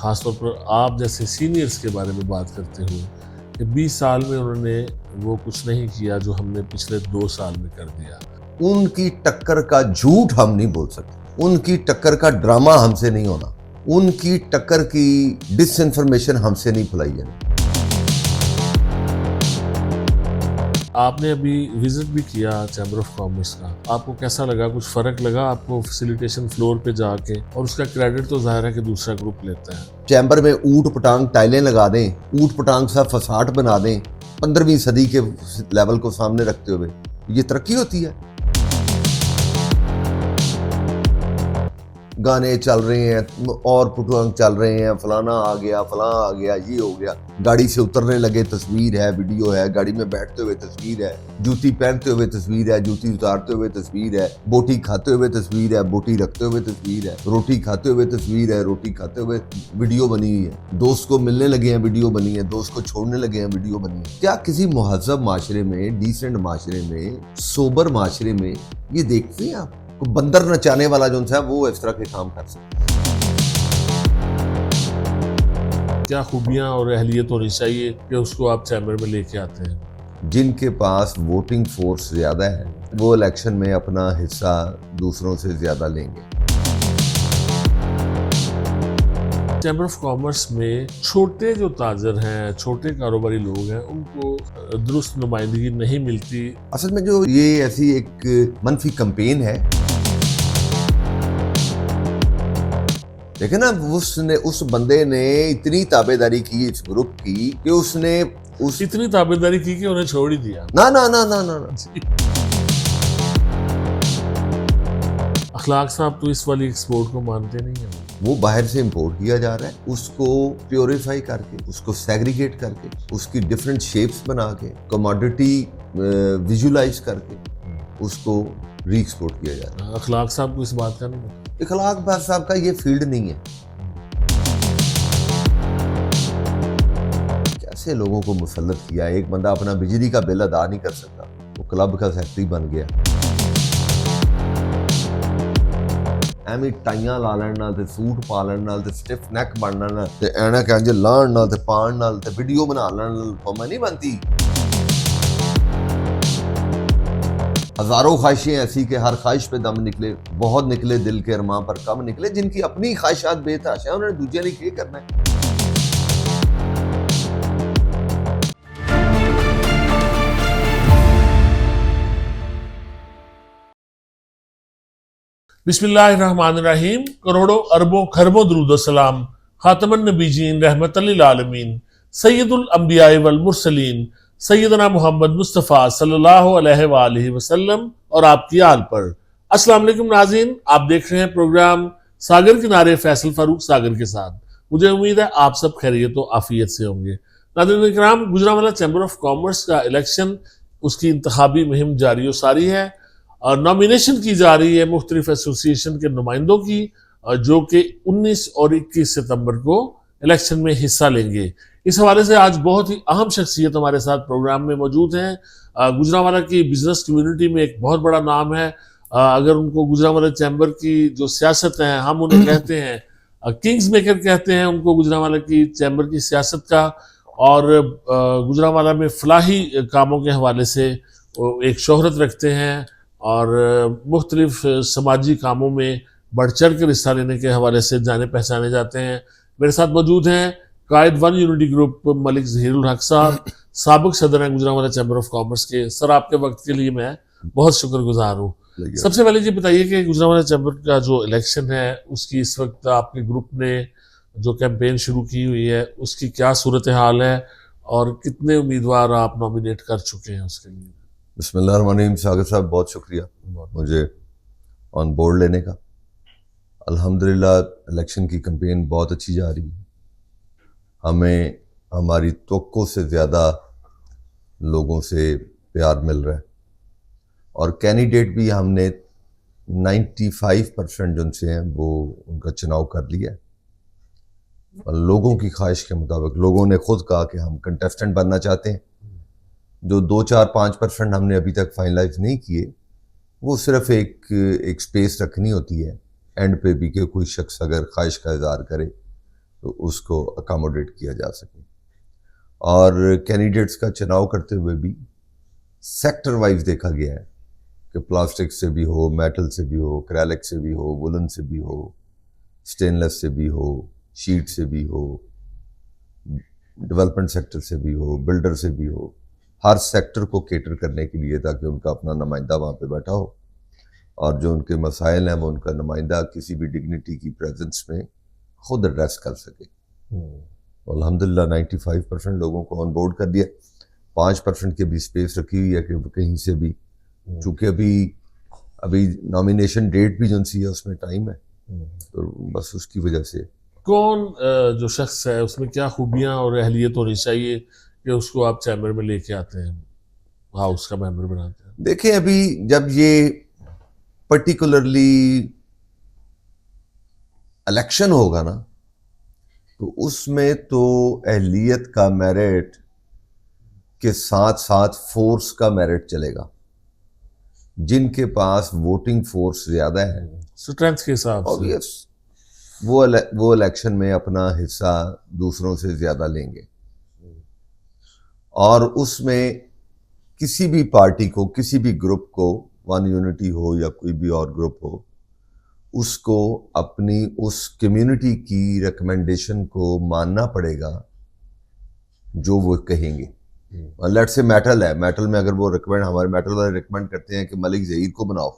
ख़ासतौर पर आप जैसे सीनियर्स के बारे में बात करते हुए कि 20 साल में उन्होंने वो कुछ नहीं किया जो हमने पिछले 2 साल में कर दिया। उनकी टक्कर का झूठ हम नहीं बोल सकते, उनकी टक्कर का ड्रामा हमसे नहीं होना, उनकी टक्कर की डिसइंफॉर्मेशन हमसे नहीं फैलाई जानी। आपने अभी विजिट भी किया चैम्बर ऑफ कॉमर्स का, आपको कैसा लगा? कुछ फ़र्क लगा आपको फैसिलिटेशन फ्लोर पे जाके? और उसका क्रेडिट तो ज़ाहिर है कि दूसरा ग्रुप लेता है। चैम्बर में ऊट पटांग टाइलें लगा दें, ऊट पटांग सा फसाट बना दें, 15वीं सदी के लेवल को सामने रखते हुए, ये तरक्की होती है। गाने चल रहे हैं और पुटुआंग चल रहे हैं, फलाना आ गया, फलाना आ गया, ये हो गया, गाड़ी से उतरने लगे तस्वीर है, वीडियो है, गाड़ी में बैठते हुए तस्वीर है, जूती पहनते हुए तस्वीर है, जूती उतारते हुए तस्वीर है, बोटी खाते हुए तस्वीर है, बोटी रखते हुए तस्वीर है, रोटी खाते हुए तस्वीर है, रोटी खाते हुए वीडियो बनी हुई है, दोस्त को मिलने लगे हैं वीडियो बनी है, दोस्त को छोड़ने लगे हैं वीडियो बनी है। क्या किसी मुहज़्ज़ब माशरे में, डिसेंट माशरे में, सोबर माशरे में ये देखते हैं आप? बंदर नचाने वाला जो है वो इस तरह के काम कर सकते हैं। क्या खूबियां और अहलियत होनी चाहिए कि उसको आप चैम्बर में लेके आते हैं? जिनके पास वोटिंग फोर्स ज्यादा है वो इलेक्शन में अपना हिस्सा दूसरों से ज्यादा लेंगे। चैम्बर ऑफ कॉमर्स में छोटे जो ताजर हैं, छोटे कारोबारी लोग हैं, उनको दुरुस्त नुमाइंदगी नहीं मिलती। असल में जो ये ऐसी एक मनफी कैंपेन है, देखे ना, उसने उस बंदे ने इतनी ताबेदारी की इस ग्रुप की कि उसने इतनी ताबेदारी की कि उन्हें छोड़ ही दिया। ना ना ना ना ना, ना। अखलाक साहब तो इस वाली एक्सपोर्ट को मानते नहीं हैं। वो बाहर से इंपोर्ट किया जा रहा है, उसको प्योरीफाई करके, उसको सेग्रीगेट करके, उसकी डिफरेंट शेप्स बना के, कमोडिटी विजुलाइज करके उसको री एक्सपोर्ट किया जा रहा है। अखलाक साहब को इस बात का नहीं पता। इखलाक साहब का ये फील्ड नहीं है। कैसे लोगों को मुसल्लत किया, एक बंदा अपना बिजली का बिल अदा नहीं कर सकता, वो क्लब का सेक्रेटरी बन गया। ਐਵੇਂ ਟਾਈਆਂ ਲਾ ਲੈਣ ਨਾਲ ਤੇ ਸੂਟ ਪਾ ਲੈਣ ਨਾਲ ਤੇ ਸਟਿਫ ਨੈਕ ਬਣਨ ਨਾਲ ਤੇ ਐਨਕ ਇੰਜ ਲਾਣ ਨਾਲ ਤੇ ਪਾਣ ਨਾਲ ਤੇ ਵੀਡੀਓ ਬਣਾ ਲੈਣ ਨਾਲ ਫੋਮਾ नहीं बनती। हजारों ख्वाहिशें ऐसी कि हर ख्वाहिश पे दम निकले, बहुत निकले दिल के अरमां पर कम निकले, जिनकी अपनी ख्वाहिशात बेतहाशा है, उन्होंने दूसरे ने क्या करना है। बिस्मिल्लाहिर्रहमानिर्रहीम। करोड़ों अरबों खरबों दुरूद सलाम खातमुन नबीयीन रहमतल लिल आलमीन सय्यदुल अंबिया वल मुरसलीन सैयदना मोहम्मद मुस्तफ़ा सल्लल्लाहु अलैहि वसल्लम और आपकी आल पर। अस्सलाम वालेकुम नाज़रीन, आप देख रहे हैं प्रोग्राम सागर किनारे फैसल फारूक सागर के साथ। मुझे उम्मीद है आप सब खैरियत व आफियत से होंगे। नाज़रीन इकराम, गुजरांवाला चैम्बर ऑफ कॉमर्स का इलेक्शन, उसकी इंतखाबी मुहिम जारी व सारी है और नॉमिनेशन की जा रही है मुख्तलिफ एसोसिएशन के नुमाइंदों की, जो कि 19 और 21 सितंबर को इलेक्शन में हिस्सा लेंगे। इस हवाले से आज बहुत ही अहम शख्सियत हमारे साथ प्रोग्राम में मौजूद हैं। गुजरांवाला की बिजनेस कम्युनिटी में एक बहुत बड़ा नाम है। अगर उनको गुजरांवाला चैम्बर की जो सियासत है, हम उन्हें कहते हैं किंग्स मेकर कहते हैं उनको, गुजरांवाला की चैम्बर की सियासत का। और गुजरांवाला में फलाही कामों के हवाले से एक शोहरत रखते हैं और मुख्तलिफ समाजी कामों में बढ़ चढ़ कर हिस्सा लेने के हवाले से जाने पहचाने जाते हैं। मेरे साथ मौजूद हैं कायद one unity group Malik Zaheerul हक साहब, साबिक सदर हैं गुजरांवाला चैम्बर ऑफ कॉमर्स के। सर, आपके वक्त के लिए मैं बहुत शुक्रगुजार हूँ। सबसे पहले ये बताइए कि गुजरांवाला चैम्बर का जो इलेक्शन है उसकी इस वक्त आपके ग्रुप ने जो कैंपेन शुरू की हुई है उसकी क्या सूरत हाल है और कितने उम्मीदवार आप नॉमिनेट कर चुके हैं उसके लिए? बिस्मिल्लाहिर्रहमानिर्रहीम। सागर साहब, बहुत शुक्रिया मुझे ऑन बोर्ड लेने का। अल्हम्दुलिल्लाह इलेक्शन की कैंपेन बहुत अच्छी जा रही है। हमें हमारी तवक्को से ज़्यादा लोगों से प्यार मिल रहा है और कैंडिडेट भी हमने 95% जिनसे हैं वो उनका चुनाव कर लिया है। और लोगों की ख्वाहिश के मुताबिक लोगों ने खुद कहा कि हम कंटेस्टेंट बनना चाहते हैं। जो 2-4-5% हमने अभी तक फाइनलाइज नहीं किए, वो सिर्फ एक स्पेस रखनी होती है एंड पे भी कि कोई शख्स अगर ख्वाहिश का इज़हार करे तो उसको अकोमोडेट किया जा सके। और कैंडिडेट्स का चुनाव करते हुए भी सेक्टर वाइज देखा गया है कि प्लास्टिक से भी हो, मेटल से भी हो, एक्रेलिक से भी हो, वुलन से भी हो, स्टेनलेस से भी हो, शीट से भी हो, डेवलपमेंट सेक्टर से भी हो, बिल्डर से भी हो, हर सेक्टर को केटर करने के लिए, ताकि उनका अपना नुमाइंदा वहाँ पे बैठा हो और जो उनके मसाइल हैं वो उनका नुमाइंदा किसी भी डिग्निटी की प्रेजेंस में खुद एड्रेस कर सके। अल्हम्दुलिल्लाह 95% लोगों को ऑन बोर्ड कर दिया। 5% की भी स्पेस रखी हुई है कि कहीं से भी, चूँकि अभी नॉमिनेशन डेट भी जो सी है उसमें टाइम है, तो बस उसकी वजह से। कौन जो शख्स है उसमें क्या खूबियां और अहलियत होनी चाहिए कि उसको आप चैम्बर में लेके आते हैं, हाउस का मेंबर बनाते हैं? देखें, अभी जब ये पर्टिकुलरली इलेक्शन होगा ना, तो उसमें तो अहलियत का मेरिट के साथ साथ फोर्स का मेरिट चलेगा। जिनके पास वोटिंग फोर्स ज्यादा है, स्ट्रेंथ के हिसाब से, ऑब्वियस वो इलेक्शन में अपना हिस्सा दूसरों से ज्यादा लेंगे। और उसमें किसी भी पार्टी को, किसी भी ग्रुप को, वन यूनिटी हो या कोई भी और ग्रुप हो, उसको अपनी उस कम्युनिटी की रिकमेंडेशन को मानना पड़ेगा जो वो कहेंगे। लेट्स से मेटल है, मेटल में अगर वो हमारे मेटल वाले रिकमेंड करते हैं कि मलिक ज़हीर को बनाओ,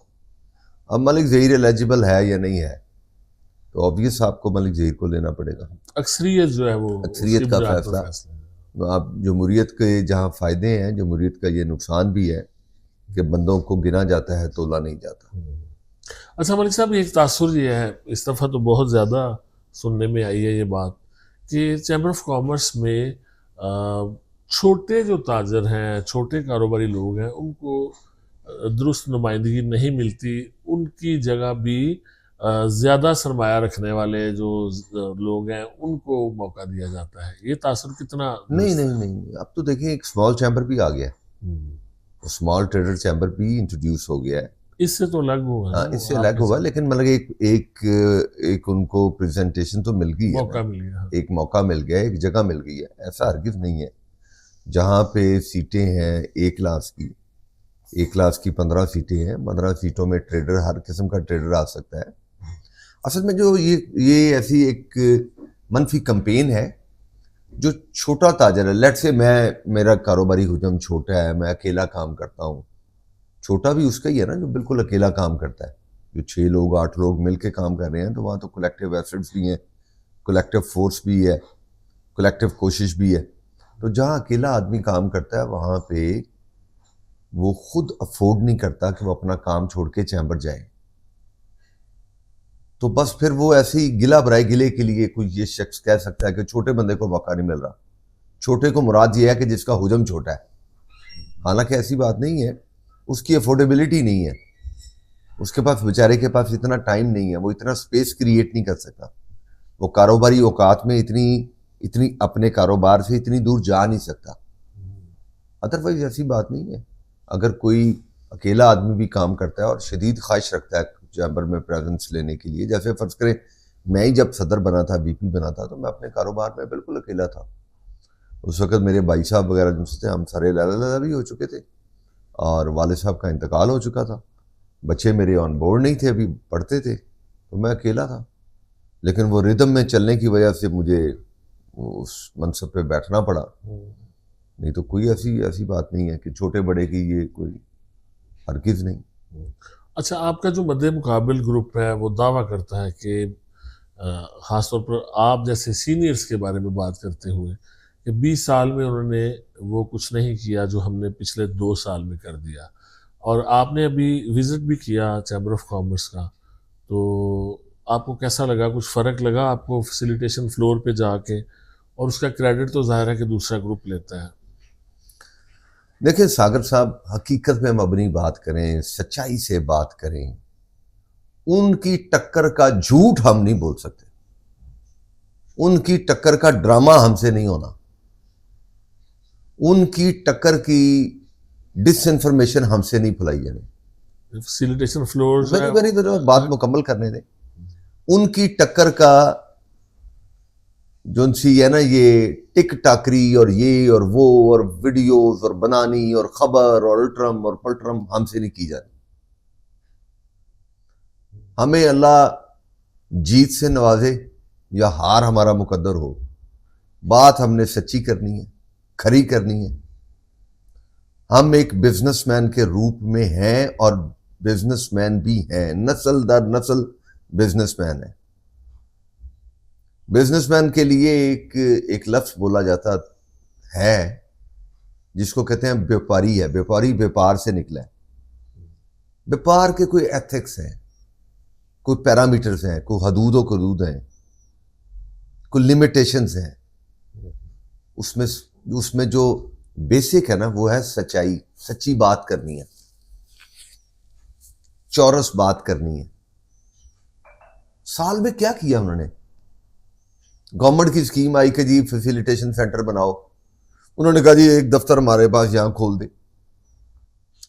अब मलिक ज़हीर एलिजिबल है या नहीं है, तो ऑब्वियस आपको मलिक ज़हीर को लेना पड़ेगा। अक्सरियत जो है वो अक्सरियत का फैसला। आप जमहूरियत के जहाँ फ़ायदे हैं, जमहूरियत का ये नुकसान भी है कि बंदों को गिना जाता है, तोला नहीं जाता। अच्छा मलिक साहब, एक तासुर ये है, इस दफ़ा तो बहुत ज़्यादा सुनने में आई है ये बात कि चैम्बर ऑफ कॉमर्स में छोटे जो ताजर हैं, छोटे कारोबारी लोग हैं, उनको दुरुस्त नुमाइंदगी नहीं मिलती। उनकी जगह भी ज़्यादा सरमाया रखने वाले जो लोग हैं उनको मौका दिया जाता है। ये तासुर कितना? नहीं, अब तो देखिए एक स्मॉल चैम्बर भी आ गया है, स्मॉल ट्रेडर चैम्बर भी इंट्रोड्यूस हो गया है। इससे तो अलग हुआ है। हाँ, इससे अलग हुआ, लेकिन मतलब एक उनको प्रेजेंटेशन तो मिल गई है, मौका मिल गया, एक मौका मिल गया, एक जगह मिल गई है। ऐसा हरगिज़ नहीं है। जहाँ पे सीटें हैं 1 लाख की 15 सीटें हैं, 15 सीटों में ट्रेडर, हर किस्म का ट्रेडर आ सकता है। असल में जो ये ऐसी एक मनफी कैंपेन है, जो छोटा ताजर है, लेट से मेरा कारोबारी हुजम छोटा है, मैं अकेला काम करता हूँ। छोटा भी उसका ही है ना जो बिल्कुल अकेला काम करता है। जो 6 लोग 8 लोग मिलके काम कर रहे हैं, तो वहाँ तो कलेक्टिव एफर्ट्स भी हैं, कलेक्टिव फोर्स भी है, कलेक्टिव कोशिश भी है। तो जहाँ अकेला आदमी काम करता है, वहाँ पे वो खुद अफोर्ड नहीं करता कि वो अपना काम छोड़ के चैम्बर जाए। तो बस फिर वो ऐसे ही गिला बराए गिले के लिए कोई ये शख्स कह सकता है कि छोटे बंदे को मौका नहीं मिल रहा। छोटे को मुराद ये है कि जिसका हुजम छोटा है। हालांकि ऐसी बात नहीं है, उसकी अफोर्डेबिलिटी नहीं है, उसके पास, बेचारे के पास इतना टाइम नहीं है, वो इतना स्पेस क्रिएट नहीं कर सकता, वो कारोबारी औकात में इतनी अपने कारोबार से इतनी दूर जा नहीं सकता। अदरवाइज ऐसी बात नहीं है। अगर कोई अकेला आदमी भी काम करता है और शदीद ख्वाहिश रखता है चैम्बर में प्रेजेंस लेने के लिए, जैसे फ़र्ज़ करें मैं ही जब सदर बना था, बीपी बना था, तो मैं अपने कारोबार में बिल्कुल अकेला था। उस वक़्त मेरे भाई साहब वगैरह जिनसे थे, हम सारे लैला भी हो चुके थे और वालिद साहब का इंतकाल हो चुका था। बच्चे मेरे ऑन बोर्ड नहीं थे, अभी पढ़ते थे, तो मैं अकेला था। लेकिन वो रिदम में चलने की वजह से मुझे उस मनसब पे बैठना पड़ा। नहीं तो कोई ऐसी बात नहीं है कि छोटे बड़े की ये कोई हरगिज़ नहीं। अच्छा, आपका जो मद्दे मुकाबिल ग्रुप है वो दावा करता है कि ख़ासतौर पर आप जैसे सीनियर्स के बारे में बात करते हुए कि 20 साल में उन्होंने वो कुछ नहीं किया जो हमने पिछले 2 साल में कर दिया। और आपने अभी विज़िट भी किया चैम्बर ऑफ कॉमर्स का, तो आपको कैसा लगा? कुछ फ़र्क लगा आपको फैसिलिटेशन फ्लोर पे जाके? और उसका क्रेडिट तो ज़ाहिर है कि दूसरा ग्रुप लेता है। देखिए सागर साहब, हकीकत में हम अपनी बात करें, सच्चाई से बात करें, उनकी टक्कर का झूठ हम नहीं बोल सकते, उनकी टक्कर का ड्रामा हमसे नहीं होना, उनकी टक्कर की डिसइंफॉर्मेशन हमसे नहीं फैलाई जानी। फैसिलिटेशन फ्लोर मेरी तो बात मुकम्मल करने दें। उनकी टक्कर का जो सी है ना ये टिक टाकरी और ये और वो और वीडियोस और बनानी और खबर और अल्ट्रम और पल्ट्रम हमसे नहीं की जाती। हमें अल्लाह जीत से नवाजे या हार हमारा मुकद्दर हो, बात हमने सच्ची करनी है, खरी करनी है। हम एक बिजनेसमैन के रूप में हैं और बिजनेसमैन भी हैं, नस्ल दर नस्ल बिजनेसमैन है। बिजनेसमैन के लिए एक लफ्ज बोला जाता है जिसको कहते हैं व्यापारी है। व्यापारी व्यापार से निकला है। व्यापार के कोई एथिक्स हैं, कोई पैरामीटर्स हैं, कोई हदूद कदूद हैं, कोई लिमिटेशंस हैं। उसमें जो बेसिक है ना वो है सच्चाई, सच्ची बात करनी है, चौरस बात करनी है। साल में क्या किया उन्होंने? गवर्नमेंट की स्कीम आई कि जी फैसिलिटेशन सेंटर बनाओ। उन्होंने कहा जी एक दफ्तर हमारे पास यहां खोल दे।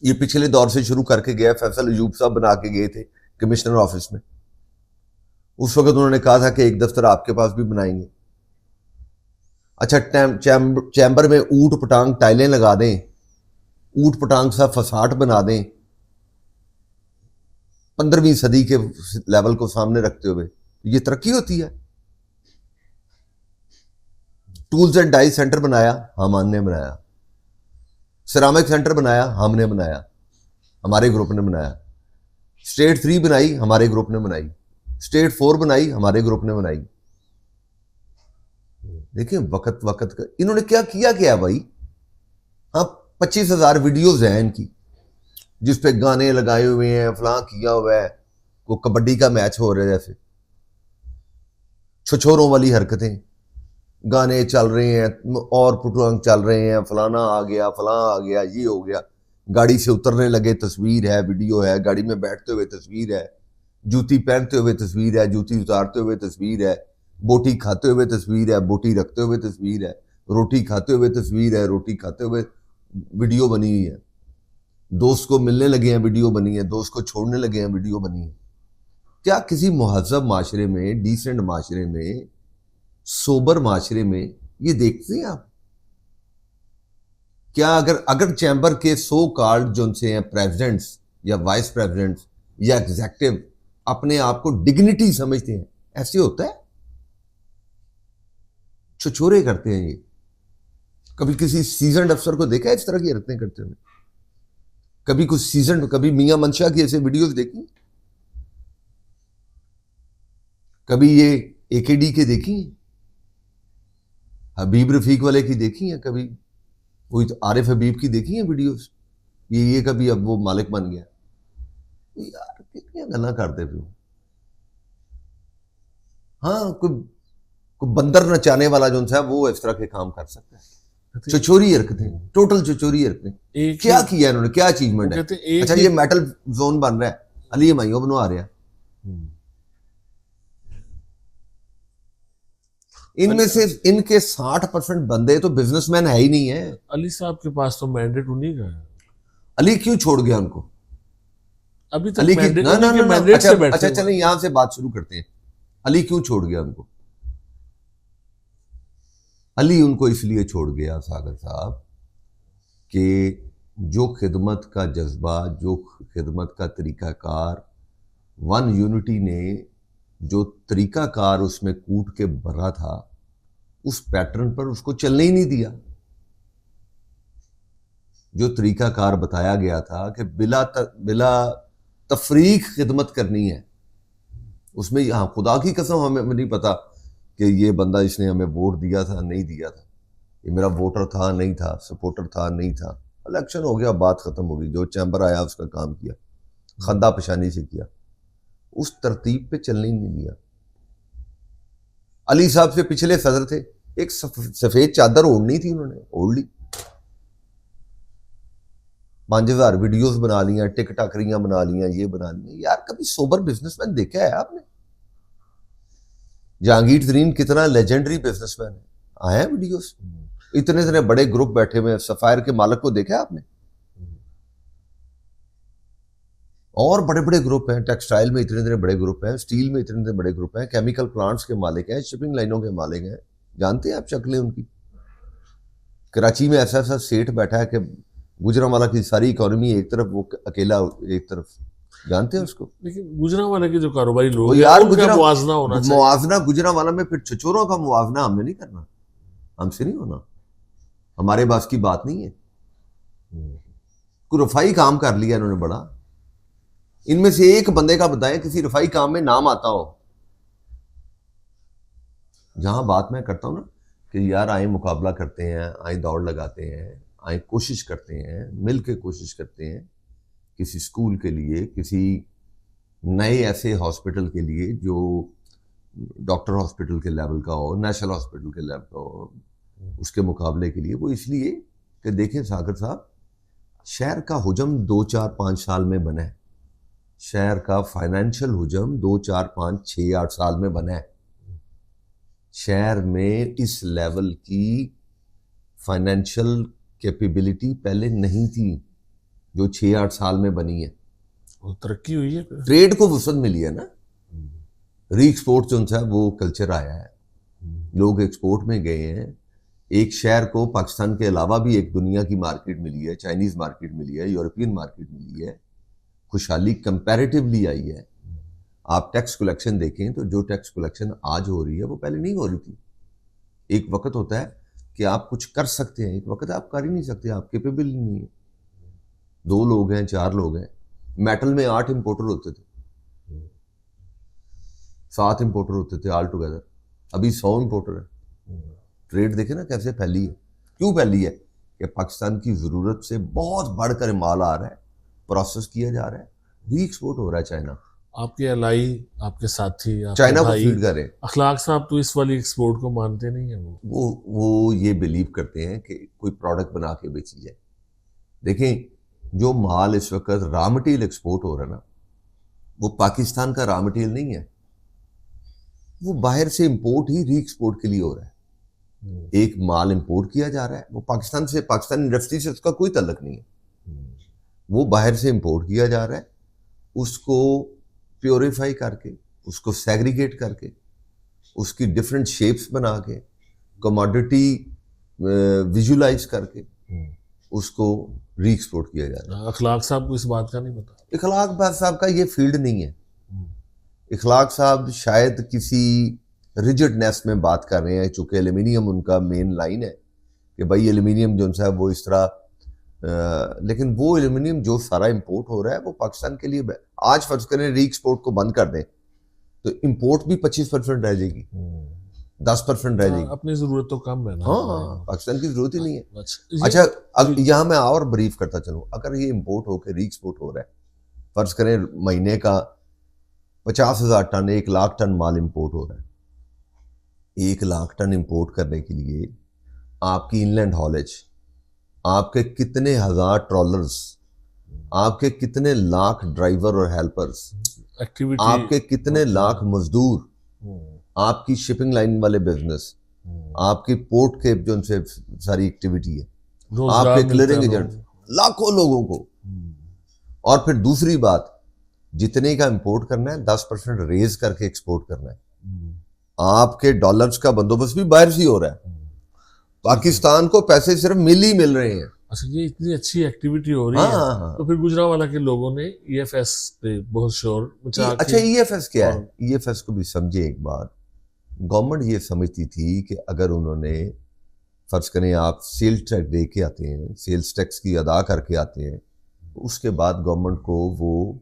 ये पिछले दौर से शुरू करके गया, फैसल अयूब साहब बना के गए थे कमिश्नर ऑफिस में। उस वक्त उन्होंने कहा था कि एक दफ्तर आपके पास भी बनाएंगे। अच्छा, चैम्बर में ऊट पटांग टाइलें लगा दें, ऊट पटांग सा फसाट बना दें, 15वीं सदी के लेवल को सामने रखते हुए। ये तरक्की होती है। टूल्स एंड डाई सेंटर बनाया, हमने बनाया। सिरामिक सेंटर बनाया, हमने बनाया, हमारे ग्रुप ने बनाया। स्टेट 3 बनाई, हमारे ग्रुप ने बनाई। स्टेट 4 बनाई, हमारे ग्रुप ने बनाई। देखिए वक्त का इन्होंने क्या किया भाई। हाँ, 25,000 वीडियोज हैं इनकी जिसपे गाने लगाए हुए हैं, फलां किया हुआ है, वो कबड्डी का मैच हो रहा है जैसे, छछोरों वाली हरकतें, गाने चल रहे हैं और पुटुआंग चल रहे हैं, फलाना आ गया, फलां आ गया, ये हो गया। गाड़ी से उतरने लगे तस्वीर है, वीडियो है, गाड़ी में बैठते हुए तस्वीर है, जूती पहनते हुए तस्वीर है, जूती उतारते हुए तस्वीर है, बोटी खाते हुए तस्वीर है, बोटी रखते हुए तस्वीर है, रोटी खाते हुए तस्वीर है, रोटी खाते हुए वीडियो बनी हुई है। दोस्त को मिलने लगे हैं, वीडियो बनी है। दोस्त को छोड़ने लगे हैं, वीडियो बनी है। क्या किसी मुहज़्ज़ब माशरे में, डिसेंट माशरे में, सोबर माशरे में ये देखते हैं आप? क्या अगर चैम्बर के सो कॉल्ड जो उनसे हैं प्रेसिडेंट्स या वाइस प्रेसिडेंट्स या एग्जेक्टिव अपने आप को डिग्निटी समझते हैं, ऐसे होता है? छुछोरे करते हैं ये। कभी किसी सीजन अफसर को देखा है इस तरह की हरकतें करते हुए? कभी कुछ सीजन, कभी मियां मंशा की ऐसे वीडियोस देखी? कभी ये एकेडी के देखी? हबीब रफीक वाले की देखी है? कभी वही तो आरिफ हबीब की देखी है वीडियोस? ये कभी अब वो मालिक बन गया। यार कितनी गल्ला करते पे। हाँ, कोई बंदर नचाने वाला जो है वो इस तरह के काम कर सकता है। चचोरी हरकतें, टोटल चचोरी हरकतें। क्या किया इन्होंने? क्या अचीवमेंट है? अच्छा, ये मेटल जोन बन रहा है, अली माइयों बनवा रहा है। इनमें से इनके 60% बंदे तो बिजनेसमैन है ही नहीं है। अली साहब के पास तो मैंडेट उन्हीं का है। अली क्यों छोड़ गया उनको? अभी तक अली की मैंडेट से बैठे। अच्छा चलें यहां से बात शुरू करते हैं। अली क्यों छोड़ गया उनको? अली उनको इसलिए छोड़ गया सागर साहब कि जो खिदमत का जज्बा, जो खिदमत का तरीकाकार, वन यूनिटी ने जो तरीकाकार उसमें कूट के भरा था, उस पैटर्न पर उसको चलने ही नहीं दिया। जो तरीकाकार बताया गया था कि बिला तफरीक खिदमत करनी है, उसमें हाँ खुदा की कसम हमें नहीं पता कि ये बंदा इसने हमें वोट दिया था नहीं दिया था, ये मेरा वोटर था नहीं था, सपोर्टर था नहीं था। इलेक्शन हो गया, बात खत्म हो गई। जो चैम्बर आया उसका काम किया, खंदा पेशानी से किया, उस तरतीब पे चलने ही नहीं दिया। अली साहब से पिछले सदर थे, एक सफेद चादर ओढ़नी थी, उन्होंने ओढ़ ली। 5000 वीडियोस बना लिया, टिकटॉकरियां बना लिया, ये बना लिया। यार कभी सोबर बिजनेसमैन देखा है आपने? जहांगीर तरीन कितना लेजेंडरी बिजनेसमैन है, आए हैं वीडियोस। इतने बड़े ग्रुप बैठे हुए। सफायर के मालिक को देखा है आपने? और बड़े बड़े ग्रुप हैं, टेक्सटाइल में इतने बड़े ग्रुप हैं, स्टील में इतने बड़े ग्रुप हैं, केमिकल प्लांट्स के मालिक हैं, शिपिंग लाइनों के मालिक हैं। जानते हैं आप शक्लें उनकी? कराची में ऐसा ऐसा सेठ बैठा है कि गुजरांवाला की सारी इकोनॉमी एक तरफ, वो अकेला एक तरफ। जानते हैं उसको? लेकिन गुजरांवाला के जो कारोबारी लोग वो हैं, यार उनका मुआवजा होना चाहिए। मुआवजा गुजरांवाला में, फिर छचोरों का मुआवजा हमने नहीं करना, हमसे नहीं होना, हमारे पास की बात नहीं है। कोई रफाई काम कर लिया इन्होंने बड़ा। इनमें से एक बंदे का बताएं किसी रफाई काम में नाम आता हो। जहां बात मैं करता हूं ना कि यार आए मुकाबला करते हैं, आए दौड़ लगाते हैं, आए कोशिश करते हैं, मिल के कोशिश करते हैं किसी स्कूल के लिए, किसी नए ऐसे हॉस्पिटल के लिए जो डॉक्टर हॉस्पिटल के लेवल का हो, नेशनल हॉस्पिटल के लेवल का हो, उसके मुकाबले के लिए। वो इसलिए कि देखें सागर साहब, शहर का हुजम 2-4-5 साल में बना है, शहर का फाइनेंशियल हुजम 2-4-5-6-8 साल में बना है। शहर में इस लेवल की फाइनेंशियल कैपेबिलिटी पहले नहीं थी जो 6-8 साल में बनी है। तरक्की हुई है, ट्रेड को वसत मिली है ना, री एक्सपोर्ट जो है वो कल्चर आया है, लोग एक्सपोर्ट में गए हैं। एक शहर को पाकिस्तान के अलावा भी एक दुनिया की मार्केट मिली है, चाइनीज मार्केट मिली है, यूरोपियन मार्केट मिली है, खुशहाली कंपैरेटिवली आई है। आप टैक्स कलेक्शन देखें तो जो टैक्स कलेक्शन आज हो रही है वो पहले नहीं हो रही थी। एक वक्त होता है कि आप कुछ कर सकते हैं, एक वक्त आप कर ही नहीं सकते, आप केपेबल ही नहीं है। 2 लोग हैं, 4 लोग हैं। मेटल में 8 इंपोर्टर होते थे, 7 इंपोर्टर होते थे ऑल टुगेदर, अभी 100 इंपोर्टर है। ट्रेड देखे ना कैसे फैली है। क्यों फैली है? कि पाकिस्तान की ज़रूरत से बहुत बढ़कर माल आ रहा है, प्रोसेस किया जा रहा है, री एक्सपोर्ट हो रहा है। चाइना, आपके अलाई, आपके साथी, चाइना को फीड कर रहे हैं। अखलाक साहब तो इस वाली एक्सपोर्ट को मानते नहीं है। वो ये बिलीव करते हैं कि कोई प्रोडक्ट बना के बेची जाए। देखें जो माल इस वक्त रॉ मटेरियल एक्सपोर्ट हो रहा है ना, वो पाकिस्तान का रॉ मटेरियल नहीं है, वो बाहर से इंपोर्ट ही री एक्सपोर्ट के लिए हो रहा है। एक माल इंपोर्ट किया जा रहा है, वो पाकिस्तान से, पाकिस्तान इंडस्ट्री से उसका कोई तल्लुक नहीं है, वो बाहर से इंपोर्ट किया जा रहा है। उसको प्योरीफाई करके, उसको सेग्रीगेट करके, उसकी डिफरेंट शेप्स बना के, कमोडिटी विजुलाइज करके उसको री एक्सपोर्ट किया जा रहा है। अखलाक साहब को इस बात का नहीं पता। इखलाक साहब का ये फील्ड नहीं है। इखलाक साहब शायद किसी रिजिडनेस में बात कर रहे हैं, चूंकि एल्यूमिनियम उनका मेन लाइन है कि भाई एल्यूमिनियम जो है वो इस तरह, लेकिन वो एल्यूमिनियम जो सारा इंपोर्ट हो रहा है वो पाकिस्तान के लिए, आज फर्ज करें री एक्सपोर्ट को बंद कर दें तो इंपोर्ट भी 25% रह जाएगी, 10% रह जाएगी। अपनी जरूरत तो कम है ना। हाँ, पाकिस्तान की जरूरत ही नहीं है। अच्छा, अब यहाँ मैं और ब्रीफ करता चलूँ, अगर ये इंपोर्ट होकर री एक्सपोर्ट हो रहा है, फर्ज करें महीने का 50,000 टन, 1 लाख टन माल इंपोर्ट हो रहा है। 1 लाख टन इंपोर्ट करने के लिए आपकी इनलैंड हॉलेज, आपके कितने हजार ट्रॉलर्स, आपके कितने लाख ड्राइवर और हेल्पर्स, आपके कितने लाख मजदूर, आपकी शिपिंग लाइन वाले बिजनेस, आपकी पोर्ट के जो उनसे सारी एक्टिविटी है, आपके क्लियरिंग एजेंट, लाखों लोगों को। और फिर दूसरी बात, जितने का इंपोर्ट करना है 10% रेज करके एक्सपोर्ट करना है। आपके डॉलर्स का बंदोबस्त भी बाहर से हो रहा है, पाकिस्तान को पैसे सिर्फ मिल ही मिल रहे हैं। अच्छा, ये इतनी अच्छी एक्टिविटी हो रही है। तो फिर गुजरांवाला के लोगों ने ईएफएस पे बहुत शोर मचा। अच्छा, ईएफएस क्या है? ईएफएस को भी समझे एक बार। गवर्नमेंट ये समझती थी कि अगर उन्होंने, फर्ज करें आप सेल्स टैक्स दे के आते हैं, सेल्स टैक्स की अदा करके आते हैं, तो उसके बाद गवर्नमेंट को वो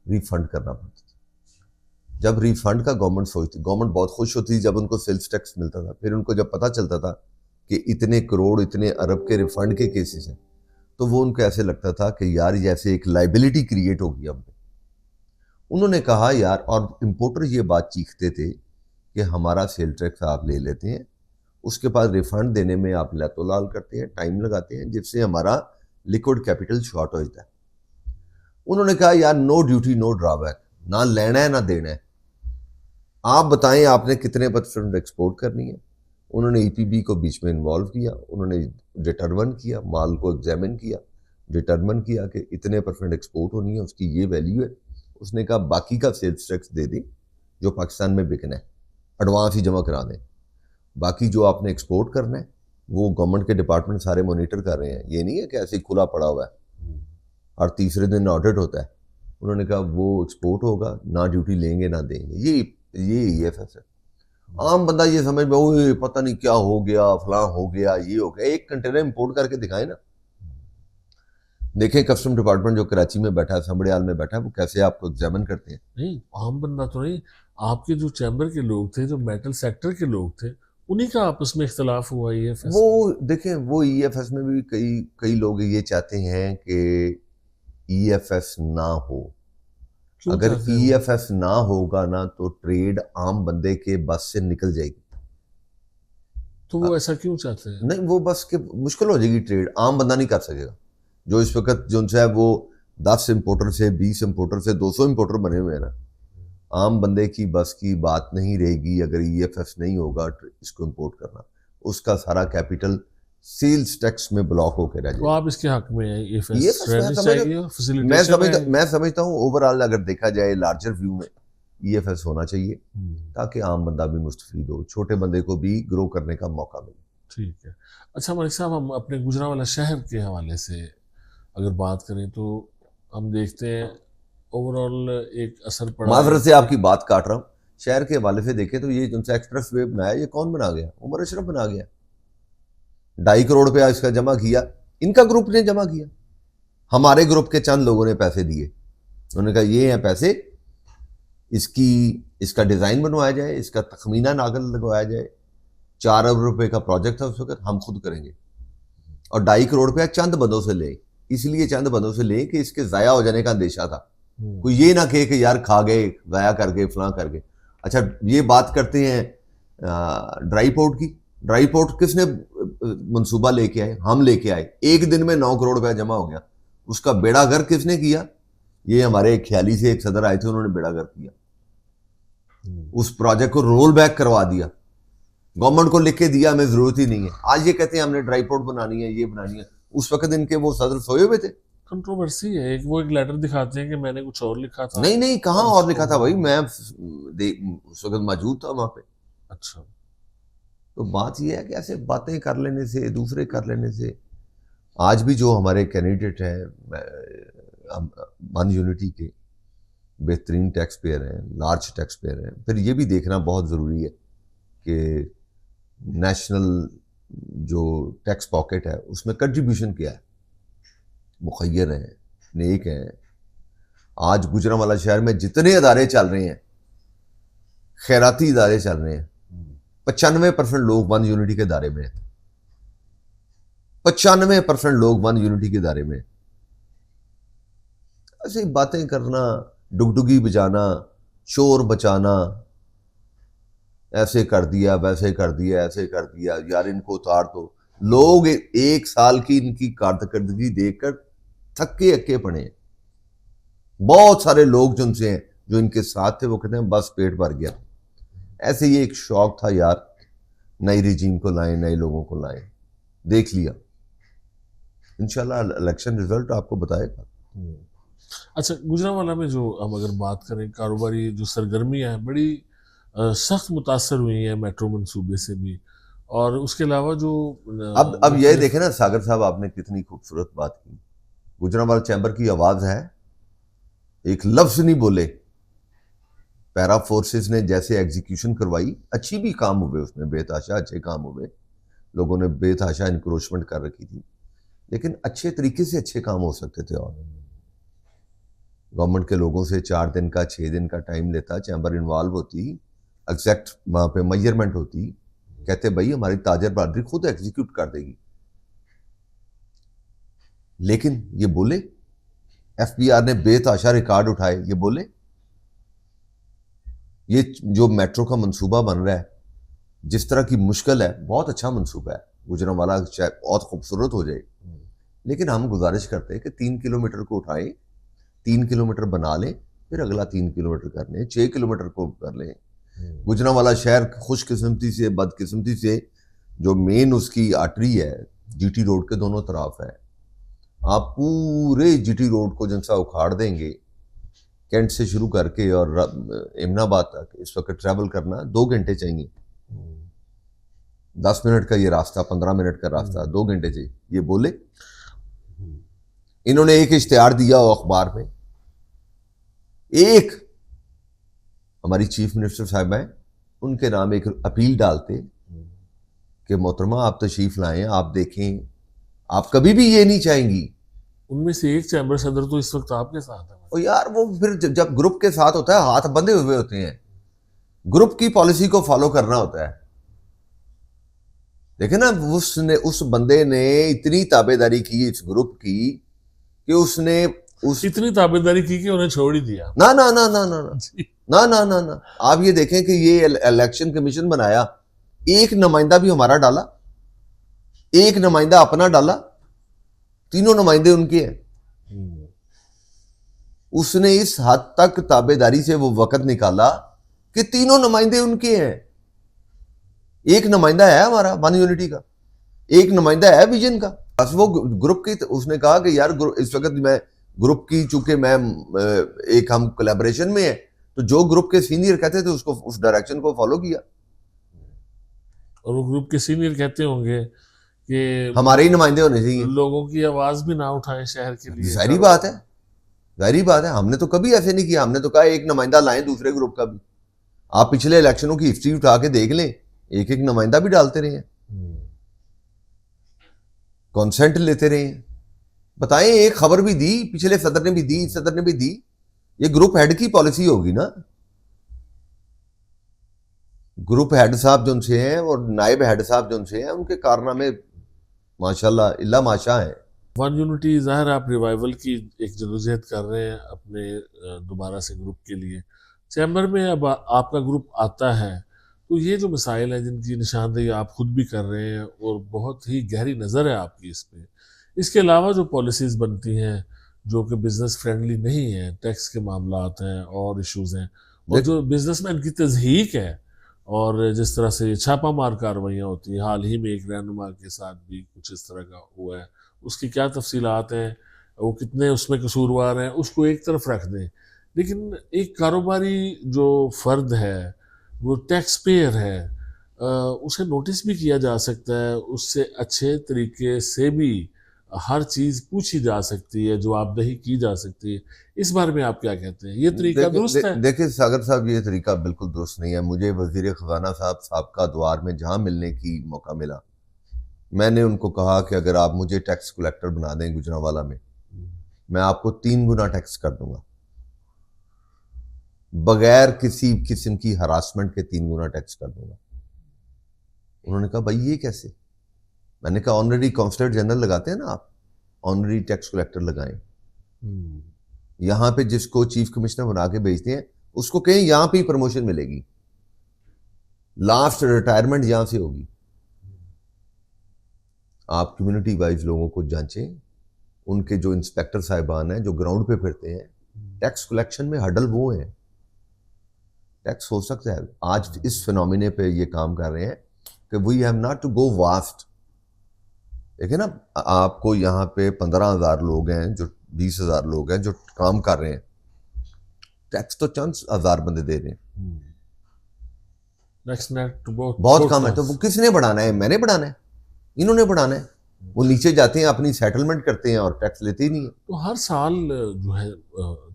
रिफंड करना पड़ता था। जब रिफंड का गवर्नमेंट सोचती, गवर्नमेंट बहुत खुश होती जब उनको सेल्स टैक्स मिलता था। फिर उनको जब पता चलता था कि इतने करोड़, इतने अरब के रिफंड के केसेस हैं, तो वो उनको ऐसे लगता था कि यार जैसे एक लाइबिलिटी क्रिएट होगी हम पे। उन्होंने कहा यार, और इंपोर्टर ये बात चीखते थे कि हमारा सेल टैक्स आप ले लेते हैं, उसके बाद रिफंड देने में आप लैतोलाल करते हैं, टाइम लगाते हैं, जिससे हमारा लिक्विड कैपिटल शॉर्ट हो जाता है। उन्होंने कहा यार नो ड्यूटी नो ड्रॉबैक, ना लेना है ना देना है, आप बताएं आपने कितने % एक्सपोर्ट करनी है। उन्होंने ईपीबी को बीच में इन्वॉल्व किया, उन्होंने डिटरमिन किया, माल को एग्जामिन किया, डिटरमिन किया कि इतने % एक्सपोर्ट होनी है, उसकी ये वैल्यू है। उसने कहा बाकी का सेल्स टैक्स दे दें जो पाकिस्तान में बिकना है, एडवांस ही जमा करा दें। बाकी जो आपने एक्सपोर्ट करना है वो गवर्नमेंट के डिपार्टमेंट सारे मॉनिटर कर रहे हैं। ये नहीं है कि ऐसे ही खुला पड़ा हुआ है और तीसरे दिन ऑडिट होता है। उन्होंने कहा वो एक्सपोर्ट होगा, ना ड्यूटी लेंगे ना देंगे। ये EFS है। आम बंदा ये समझ में ओए पता नहीं क्या हो गया, फलां हो गया, ये हो गया। एक कंटेनर इंपोर्ट करके दिखाए ना। देखें कस्टम डिपार्टमेंट जो कराची में बैठा है, संबड़ियाल में बैठा है, वो कैसे आपको एग्जामिन करते हैं। नहीं, आम बंदा तो नहीं, आपके जो चैम्बर के लोग थे, जो मेटल सेक्टर के लोग थे, उन्हीं का आपस में इख्तलाफ हुआ EFS। वो देखें, वो EFS में भी कई लोग ये चाहते हैं कि EFS ना हो। क्यों अगर चाहते हैं वो? EFS ना होगा ना तो ट्रेड आम बंदे के बस से निकल जाएगी। तो वो ऐसा क्यों चाहते हैं? नहीं, वो बस के मुश्किल हो जाएगी, ट्रेड आम बंदा नहीं कर सकेगा। जो इस वक्त जो है वो 10 इंपोर्टर से 20 इंपोर्टर से 200 इंपोर्टर बने हुए हैं ना। आम बंदे की बस की बात नहीं रहेगी अगर EFS नहीं होगा इसको इंपोर्ट करना। उसका सारा कैपिटल सेल्स टैक्स में ब्लॉक होकर रह तो जाएगा। आप इसके हक में हैं, EFS EFS रहनी चाहिए और facilitation मैं समझता हूँ ओवरऑल अगर देखा जाए लार्जर व्यू में EFS होना चाहिए ताकि आम बंदा भी मुस्तफीद हो, छोटे बंदे को भी ग्रो करने का मौका मिले। ठीक है। अच्छा मलिक साहब, हम अपने गुजरांवाला शहर के हवाले से अगर बात करें तो हम देखते हैं ओवरऑल एक असर पड़ा है। माजरत से आपकी बात काट रहा हूँ। शहर के हवाले से देखें तो ये जो एक्सप्रेस वे बनाया ये कौन बना गया? उमर अशरफ बना गया। 2.5 करोड़ रुपया इसका जमा किया, इनका ग्रुप ने जमा किया। हमारे ग्रुप के चंद लोगों ने पैसे दिए। उन्होंने कहा ये हैं पैसे, इसका डिजाइन बनवाया जाए, इसका तखमीना नागल लगवाया जाए। 4 अरब रुपए का प्रोजेक्ट था उस वक्त, हम खुद करेंगे। और 2.5 करोड़ रुपया चंद बंदों से ले, इसलिए चंद बंदों से ले कि इसके जाया हो जाने का अंदेशा था। कोई ये ना कहे कि यार खा गए, जाया कर गए, फलां कर गए। अच्छा, ये बात करते हैं ड्राई पोर्ट की। ड्राई पोर्ट किसने मंसूबा लेके आए? हम लेके आए। एक दिन में 9 करोड़ रुपया जमा हो गया। उसका बेड़ा गर्क किसने किया? ये हमारे ख्याली से एक सदर आए थे, उन्होंने बेड़ा गर्क किया। उस प्रोजेक्ट को रोल बैक करवा दिया, गवर्नमेंट को लिख के दिया हमें जरूरत ही नहीं है। आज ये कहते हैं हमने ड्राई पोर्ट बनानी है, ये बनानी है। उस वक्त इनके वो सदर सोए हुए थे। कंट्रोवर्सी है, वो एक लेटर दिखाते हैं कि मैंने कुछ और लिखा था। नहीं, कहाँ और लिखा था भाई? मैं उस वक्त मौजूद था वहां पे। अच्छा, तो बात यह है कि ऐसे बातें कर लेने से, दूसरे कर लेने से, आज भी जो हमारे कैंडिडेट हैं वन यूनिटी के बेहतरीन टैक्स पेयर हैं, लार्ज टैक्स पेयर हैं। फिर ये भी देखना बहुत ज़रूरी है कि नेशनल जो टैक्स पॉकेट है उसमें कंट्रीब्यूशन क्या है। मुखैर हैं, नेक हैं। आज गुजरांवाला शहर में जितने अदारे चल रहे हैं, खैराती इदारे चल रहे हैं, 95% लोग वन यूनिटी के दायरे में हैं। 95% लोग वन यूनिटी के दायरे में हैं। ऐसी बातें करना, डुगडुगी बजाना, शोर बचाना, ऐसे कर दिया, वैसे कर दिया, ऐसे कर दिया, यार इनको उतार दो। लोग 1 साल की इनकी कारकर्दगी देखकर थके अक्के पड़े हैं। बहुत सारे लोग जो उनसे हैं, जो इनके साथ थे, वो कहते हैं बस पेट भर गया। ऐसे ही एक शौक था यार, नई रिजीम को लाएं, नए लोगों को लाएं। देख लिया, इंशाल्लाह इलेक्शन रिजल्ट आपको बताएगा। अच्छा, गुजरांवाला में जो हम अगर बात करें, कारोबारी जो सरगर्मियां हैं बड़ी सख्त मुतासर हुई हैं मेट्रो मंसूबे से भी, और उसके अलावा जो अब ये देखें ना सागर साहब, आपने कितनी खूबसूरत बात की। गुजरांवाला चैम्बर की आवाज है, एक लफ्ज नहीं बोले। पैरा फोर्सेस ने जैसे एग्जीक्यूशन करवाई, अच्छी भी काम हुए उसमें, बेतहाशा अच्छे काम हुए। लोगों ने बेतहाशा इंक्रोचमेंट कर रखी थी, लेकिन अच्छे तरीके से अच्छे काम हो सकते थे। और गवर्नमेंट के लोगों से 4 दिन का 6 दिन का टाइम लेता, चैम्बर इन्वॉल्व होती, एग्जैक्ट वहां पे मेजरमेंट होती, कहते भाई हमारी ताजर बरादरी खुद एग्जीक्यूट कर देगी। लेकिन ये बोले, FBR ने बेतहाशा रिकॉर्ड उठाए, ये बोले। ये जो मेट्रो का मंसूबा बन रहा है, जिस तरह की मुश्किल है, बहुत अच्छा मंसूबा है। गुजरांवाला बहुत खूबसूरत हो जाए, लेकिन हम गुजारिश करते हैं कि 3 किलोमीटर को उठाएं, 3 किलोमीटर बना लें, फिर अगला 3 किलोमीटर कर लें, 6 किलोमीटर को कर लें। गुजरांवाला शहर खुशकिस्मती से, बदकिस्मती से, जो मेन उसकी आर्टरी है GT रोड के दोनों तरफ है। आप पूरे GT रोड को जनसा उखाड़ देंगे, कैंट से शुरू करके और इमनाबाद तक इस वक्त ट्रैवल करना 2 घंटे चाहिए। 10 मिनट का ये रास्ता, 15 मिनट का रास्ता 2 घंटे चाहिए, ये बोले। इन्होंने एक इश्तिहार दिया हो अखबार में, एक हमारी चीफ मिनिस्टर साहब हैं, उनके नाम एक अपील डालते कि मोहतरमा आप तशरीफ लाएं, आप देखें, आप कभी भी ये नहीं चाहेंगी। उनमें से एक चैम्बर सदर तो इस वक्त आपके साथ है। और यार वो फिर जब ग्रुप के साथ होता है, हाथ बंधे हुए होते हैं, ग्रुप की पॉलिसी को फॉलो करना होता है। देखे ना, उस बंदे ने इतनी ताबेदारी की इस ग्रुप की कि उसने इतनी ताबेदारी की कि उन्हें छोड़ ही दिया। ना ना ना ना ना ना ना ना ना आप ये देखें कि ये इलेक्शन कमीशन बनाया, एक नुमाइंदा भी हमारा डाला, एक नुमाइंदा अपना डाला, तीनों नुमाइंदे उनके हैं। उसने इस हद तक ताबेदारी से वो वक्त निकाला कि तीनों नुमाइंदे उनके हैं। एक नुमाइंदा है हमारा वन यूनिटी का, एक नुमाइंदा है विजन का, बस वो ग्रुप की। उसने कहा कि यार इस वक्त मैं ग्रुप की, चूंकि मैं एक हम कोलैबोरेशन में है, तो जो ग्रुप के सीनियर कहते थे उसको, उस डायरेक्शन को फॉलो किया। और वो ग्रुप के सीनियर कहते होंगे कि हमारे ही नुमाइंदे होने चाहिए, लोगों की आवाज भी ना उठाएं शहर के लिए। जाहिर बात है, जाहिर बात है। हमने तो कभी ऐसे नहीं किया, हमने तो कहा एक नुमाइंदा लाएं दूसरे ग्रुप का भी। आप पिछले इलेक्शनों की हिस्ट्री उठा के देख लें, एक एक नुमाइंदा भी डालते रहे हैं, कॉन्सेंट लेते रहे हैं। बताएं, एक खबर भी दी, पिछले सदर ने भी दी, इस सदर ने भी दी। ये ग्रुप हेड की पॉलिसी होगी ना। ग्रुप हेड साहब जो उनसे हैं और नायब हेड साहब जो उनसे हैं, उनके कारनामे माशाल्लाह इल्ला माशा है। वन यूनिटी, जाहिर आप रिवाइवल की एक जदोजहद कर रहे हैं अपने दोबारा से ग्रुप के लिए। चैम्बर में अब आपका ग्रुप आता है तो ये जो मसाइल हैं जिनकी निशानदेही आप खुद भी कर रहे हैं और बहुत ही गहरी नज़र है आपकी इस पे, इसके अलावा जो पॉलिसीज़ बनती हैं जो कि बिजनेस फ्रेंडली नहीं है, टैक्स के मामलात हैं और इश्यूज हैं, और जो बिजनेसमैन की तज़हीक है, और जिस तरह से छापा मार कार्रवाइयाँ होती हैं, हाल ही में एक रहनुमा के साथ भी कुछ इस तरह का हुआ है, उसकी क्या तफसीलात हैं, वो कितने उसमें कसूरवार हैं, उसको एक तरफ रख दें। लेकिन एक कारोबारी जो फ़र्द है, वो टैक्स पेयर है, उसे नोटिस भी किया जा सकता है, उससे अच्छे तरीके से भी हर चीज़ पूछी जा सकती है, जवाबदेही की जा सकती है। इस बारे में आप क्या कहते हैं, ये तरीका दुरुस्त है? देखिए सागर साहब, ये तरीका बिल्कुल दुरुस्त नहीं है। मुझे वजीर खजाना साहब साबका द्वार में जहां मिलने की मौका मिला, मैंने उनको कहा कि अगर आप मुझे टैक्स कलेक्टर बना दें गुजरांवाला में, मैं आपको 3 गुना टैक्स कर दूंगा, बगैर किसी किस्म की हरासमेंट के 3 गुना टैक्स कर दूंगा। उन्होंने कहा भाई ये कैसे? मैंने कहा ऑनरेरी काउंसलर जनरल लगाते हैं ना आप, ऑनरेरी टैक्स कलेक्टर लगाएं। यहां पे जिसको चीफ कमिश्नर बना के भेजते हैं उसको कहें यहां पे ही प्रमोशन मिलेगी, लास्ट रिटायरमेंट यहां से होगी। आप कम्युनिटी वाइज लोगों को जांचें, उनके जो इंस्पेक्टर साहिबान हैं जो ग्राउंड पे फिरते हैं, टैक्स कलेक्शन में हडल वो हैं। टैक्स हो सकता है, आज इस फिनोमिने पे ये काम कर रहे हैं कि we have not to go waste. देखिए ना, आपको यहाँ पे 15,000 लोग हैं, जो 20,000 लोग हैं जो काम कर रहे हैं, टैक्स तो चंद हजार बंदे दे रहे हैं, बहुत कम है। तो वो किसने बढ़ाना है? मैंने बढ़ाना है, इन्होंने बढ़ाना है। वो नीचे जाते हैं, अपनी सेटलमेंट करते हैं और टैक्स लेते ही नहीं है। तो हर साल जो है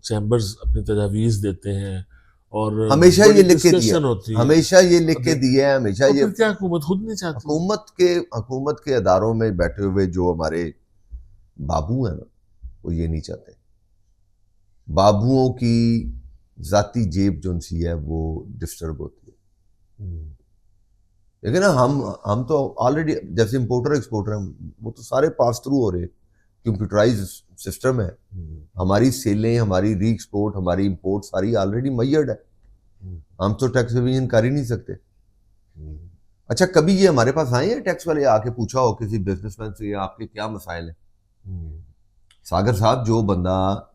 चैम्बर्स अपनी तजावीज़ देते हैं और हमेशा ये लिख के दिया, होती है, हमेशा ये लिख के दिया है, हमेशा ये। क्या हुकूमत खुद नहीं चाहती? हुकूमत के अदारों में बैठे हुए जो हमारे बाबू हैं ना, वो ये नहीं चाहते। बाबुओं की जाती जेब जो उनसी है वो डिस्टर्ब होती है। देखिए ना, हम तो ऑलरेडी जैसे इंपोर्टर एक्सपोर्टर हैं, वो तो सारे पास थ्रू हो रहे, कंप्यूटराइज सिस्टम है। हमारी सेलें, हमारी री एक्सपोर्ट, हमारी इंपोर्ट सारी ऑलरेडी मैयर्ड है। हम तो टैक्स रिवीजन कर ही नहीं सकते। अच्छा, कभी ये हमारे पास आए हैं टैक्स वाले, आके पूछा हो किसी बिजनेसमैन से आपके क्या मसाइल हैं? सागर साहब, जो बंदा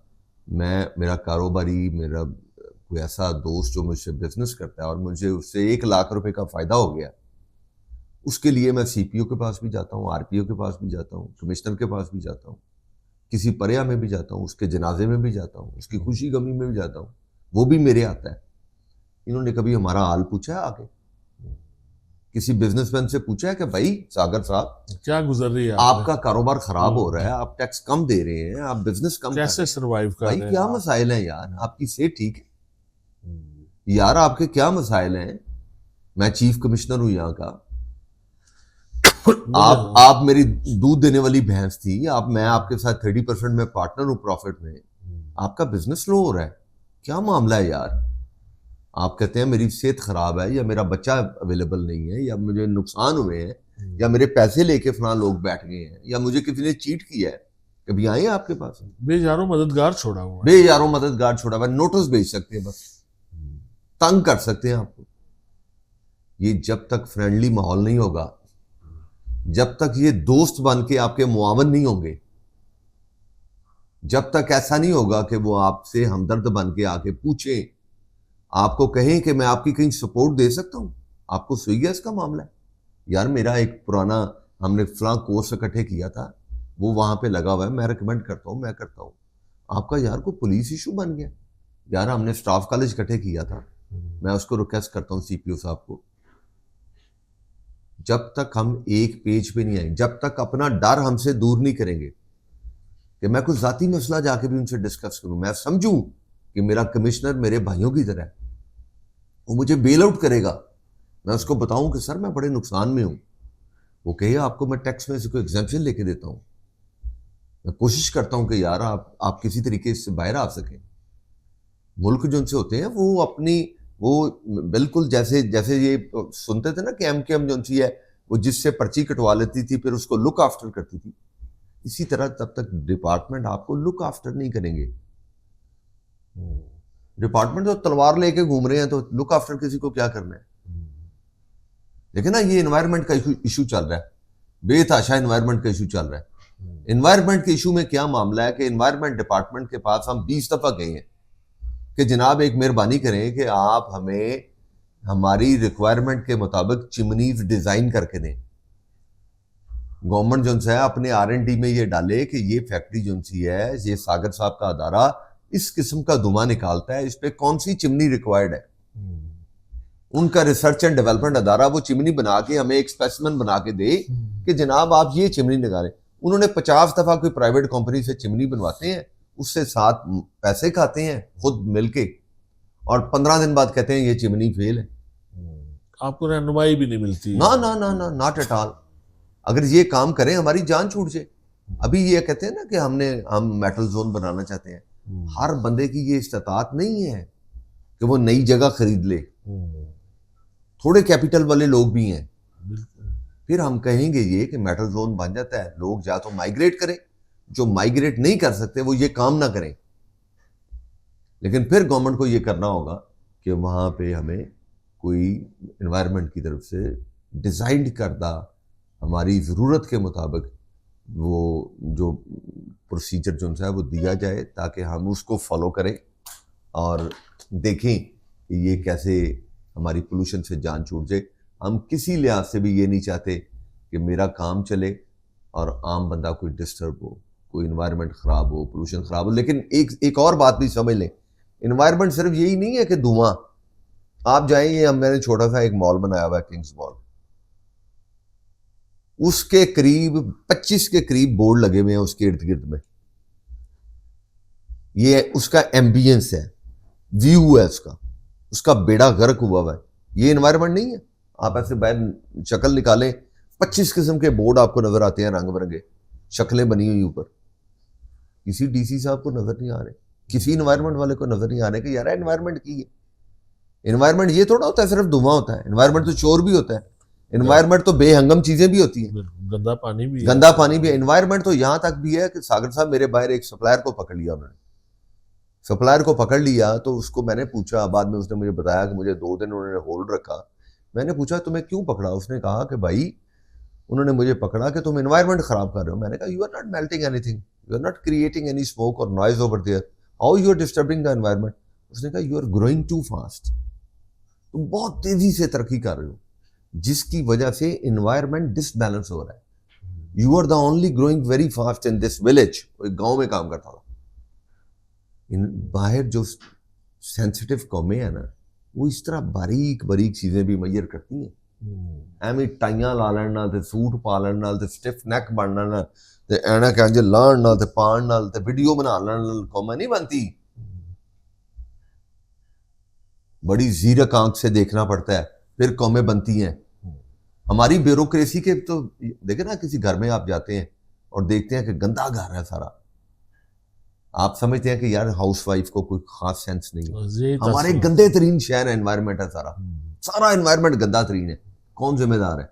मेरा कारोबारी, मेरा कोई ऐसा दोस्त जो मुझसे बिजनेस करता है और मुझे उससे 1 लाख रुपए का फायदा हो गया, उसके लिए मैं सीपीओ के पास भी जाता हूँ, आरपीओ के पास भी जाता हूँ, कमिश्नर के पास भी जाता हूँ, किसी पर्या में भी जाता हूँ, उसके जनाजे में भी जाता हूँ, उसकी खुशी गमी में भी जाता हूँ, वो भी मेरे आता है। इन्होंने कभी हमारा हाल पूछा है आके? किसी बिजनेसमैन से पूछा है कि भाई सागर साहब क्या गुजर रही है आपका कारोबार खराब हो रहा है, आप टैक्स कम दे रहे हैं, आप बिजनेस कम कर रहे कैसे हैं, सरवाइव कर भाई रहे क्या हैं? मसाइल हैं यार, आपकी सेहत ठीक है यार, आपके क्या मसाइल हैं? मैं चीफ कमिश्नर हूं यहाँ का, आप मेरी दूध देने वाली भैंस थी, मैं आपके साथ 30% में पार्टनर हूं प्रॉफिट में, आपका बिजनेस स्लो हो रहा है, क्या मामला है यार? आप कहते हैं मेरी सेहत खराब है, या मेरा बच्चा अवेलेबल नहीं है, या मुझे नुकसान हुए हैं, या मेरे पैसे लेके फलां लोग बैठ गए हैं, या मुझे किसी ने चीट किया है, कभी आए आपके पास? बेजारों मददगार छोड़ा हुआ है। बेयारों मददगार छोड़ा हुआ है, नोटिस भेज सकते हैं, बस तंग कर सकते हैं आपको। ये जब तक फ्रेंडली माहौल नहीं होगा, जब तक ये दोस्त बन के आपके मुआवन नहीं होंगे, जब तक ऐसा नहीं होगा कि वो आपसे हमदर्द बन के आके पूछें, आपको कहें कि मैं आपकी कहीं सपोर्ट दे सकता हूं, आपको सुई गैस का मामला है यार, मेरा एक पुराना, हमने फलां कोर्स इकट्ठे किया था, वो वहां पे लगा हुआ है, मैं रिकमेंड करता हूं, मैं करता हूं, आपका यार को पुलिस इशू बन गया यार, हमने स्टाफ कॉलेज इकट्ठे किया था, मैं उसको रिक्वेस्ट करता हूं सीपीओ साहब को, जब तक हम एक पेज पे नहीं आए, जब तक अपना डर हमसे दूर नहीं करेंगे कि मैं कुछ जाती मसला जाके भी उनसे डिस्कस करूं, मैं समझूं कि मेरा कमिश्नर मेरे भाइयों की तरह है, वो मुझे बेल आउट करेगा, मैं उसको बताऊं कि सर मैं बड़े नुकसान में हूं, वो कहे आपको मैं टैक्स में से कोई एग्जाम्पशन लेके देता हूं, मैं कोशिश करता हूं कि यार आप किसी तरीके से बाहर आ सकें। मुल्क जो उनसे होते हैं वो अपनी, वो बिल्कुल जैसे जैसे ये सुनते थे ना कि एम जो है वो जिससे पर्ची कटवा लेती थी फिर उसको लुक आफ्टर करती थी, इसी तरह तब तक डिपार्टमेंट आपको लुक आफ्टर नहीं करेंगे। डिपार्टमेंट तो तलवार लेके घूम रहे हैं, तो लुक आफ्टर किसी को क्या करना है? लेकिन ना ये एनवायरनमेंट का इशू चल रहा है, बेतहाशा एनवायरनमेंट का इशू चल रहा है। एनवायरनमेंट के इशू में क्या मामला है कि एनवायरनमेंट डिपार्टमेंट के पास हम 20 दफा गए हैं कि जनाब एक मेहरबानी करें कि आप हमें हमारी रिक्वायरमेंट के मुताबिक चिमनीज डिजाइन करके दें। गवर्नमेंट जो है अपने R&D में ये डाले कि ये फैक्ट्री जो है, ये सागर साहब का अदारा इस किस्म का धुआं निकालता है, इस पे कौन सी चिमनी रिक्वायर्ड है, उनका रिसर्च एंड डेवलपमेंट अदारा वो चिमनी बना के हमें एक स्पेसिमेन बना के दे कि जनाब आप ये चिमनी निकालें। उन्होंने 50 दफा कोई प्राइवेट कंपनी से चिमनी बनवाते हैं, उससे 7 पैसे खाते हैं खुद मिलके, और 15 दिन बाद कहते हैं ये चिमनी फेल है। आपको रहनुमाई भी नहीं मिलती? ना ना ना ना, नॉट एट ऑल। अगर ये काम करें हमारी जान छूट जाए। अभी ये कहते हैं ना कि हम मेटल जोन बनाना चाहते हैं, हर बंदे की ये इस्तात नहीं है कि वो नई जगह खरीद ले, थोड़े कैपिटल वाले लोग भी हैं। फिर हम कहेंगे ये कि मेटल जोन बन जाता है, लोग या तो माइग्रेट करें, जो माइग्रेट नहीं कर सकते वो ये काम ना करें, लेकिन फिर गवर्नमेंट को ये करना होगा कि वहां पे हमें कोई एनवायरनमेंट की तरफ से डिजाइन करदा हमारी ज़रूरत के मुताबिक वो जो प्रोसीजर जो है वो दिया जाए, ताकि हम उसको फॉलो करें और देखें कि ये कैसे हमारी पोल्यूशन से जान छूट जाए। हम किसी लिहाज से भी ये नहीं चाहते कि मेरा काम चले और आम बंदा कोई डिस्टर्ब हो, कोई इन्वायरमेंट ख़राब हो, पोल्यूशन ख़राब हो। लेकिन एक और बात भी समझ लें, इन्वायरमेंट सिर्फ यही नहीं है कि धुआं। आप जाएंगे, मैंने छोटा सा एक मॉल बनाया हुआ है, किंग्स मॉल, उसके करीब 25 के करीब बोर्ड लगे हुए हैं उसके इर्द गिर्द में, ये उसका एम्बियंस है, व्यू है उसका बेड़ा गर्क हुआ है। ये एनवायरनमेंट नहीं है। आप ऐसे बाहर शक्ल निकालें, 25 किस्म के बोर्ड आपको नजर आते हैं, रंग बिरंगे शक्लें बनी हुई ऊपर, किसी डीसी साहब को नजर नहीं आ रहे, किसी एनवायरनमेंट वाले को नजर नहीं आ रहे कि यार एनवायरनमेंट की है। एनवायरनमेंट ये थोड़ा होता है सिर्फ धुआं होता है, एनवायरनमेंट तो शोर भी होता है, एनवायरनमेंट तो बेहंगम चीजें भी होती हैं, गंदा पानी भी है। गंदा पानी भी है। एनवायरनमेंट तो यहां तक भी है कि सागर साहब मेरे बाहर एक सप्लायर को पकड़ लिया, उन्होंने सप्लायर को पकड़ लिया, तो उसको मैंने पूछा, बाद में उसने मुझे बताया कि मुझे 2 दिन उन्होंने होल्ड रखा। मैंने पूछा तुम्हें क्यों पकड़ा? उसने कहा कि भाई उन्होंने मुझे पकड़ा कि तुम एनवायरनमेंट खराब कर रहे हो। मैंने कहा you are not melting anything, you are not creating any smoke or noise over there, how you are disturbing the environment. उसने कहा you are growing too fast, तुम बहुत तेजी से तरक्की कर रहे हो, जिसकी वजह से एनवायरनमेंट डिसबैलेंस हो रहा है। You are the only growing very fast in this village. वो एक गांव में काम करता था। बाहर जो सेंसिटिव कौमें हैं ना, वो इस तरह बारीक बारीक चीजें भी मैयर करती हैं। ਐਵੇਂ ਟਾਈਆਂ ਲਾ ਲੈਣ ਨਾਲ ਤੇ ਸੂਟ ਪਾ ਲੈਣ ਨਾਲ ਤੇ ਸਟਿਫ ਨੈਕ ਬਣਨ ਨਾਲ ਤੇ ਐਨਕ ਇੰਜ ਲਾਣ ਨਾਲ ਤੇ ਪਾਣ ਨਾਲ ਤੇ ਵੀਡੀਓ ਬਣਾ ਲੈਣ ਨਾਲ ਕੌਮ नहीं बनती। बड़ी जीरक आंख से देखना पड़ता है फिर कौमें बनती हैं। हमारी ब्यूरोक्रेसी के तो देखे ना, किसी घर में आप जाते हैं और देखते हैं कि गंदा घर है सारा, आप समझते हैं कि यार हाउसवाइफ को कोई खास सेंस नहीं है। हमारे गंदे तरीन शहर है, एनवायरनमेंट है सारा, सारा एनवायरनमेंट गंदा तरीन है। कौन जिम्मेदार है?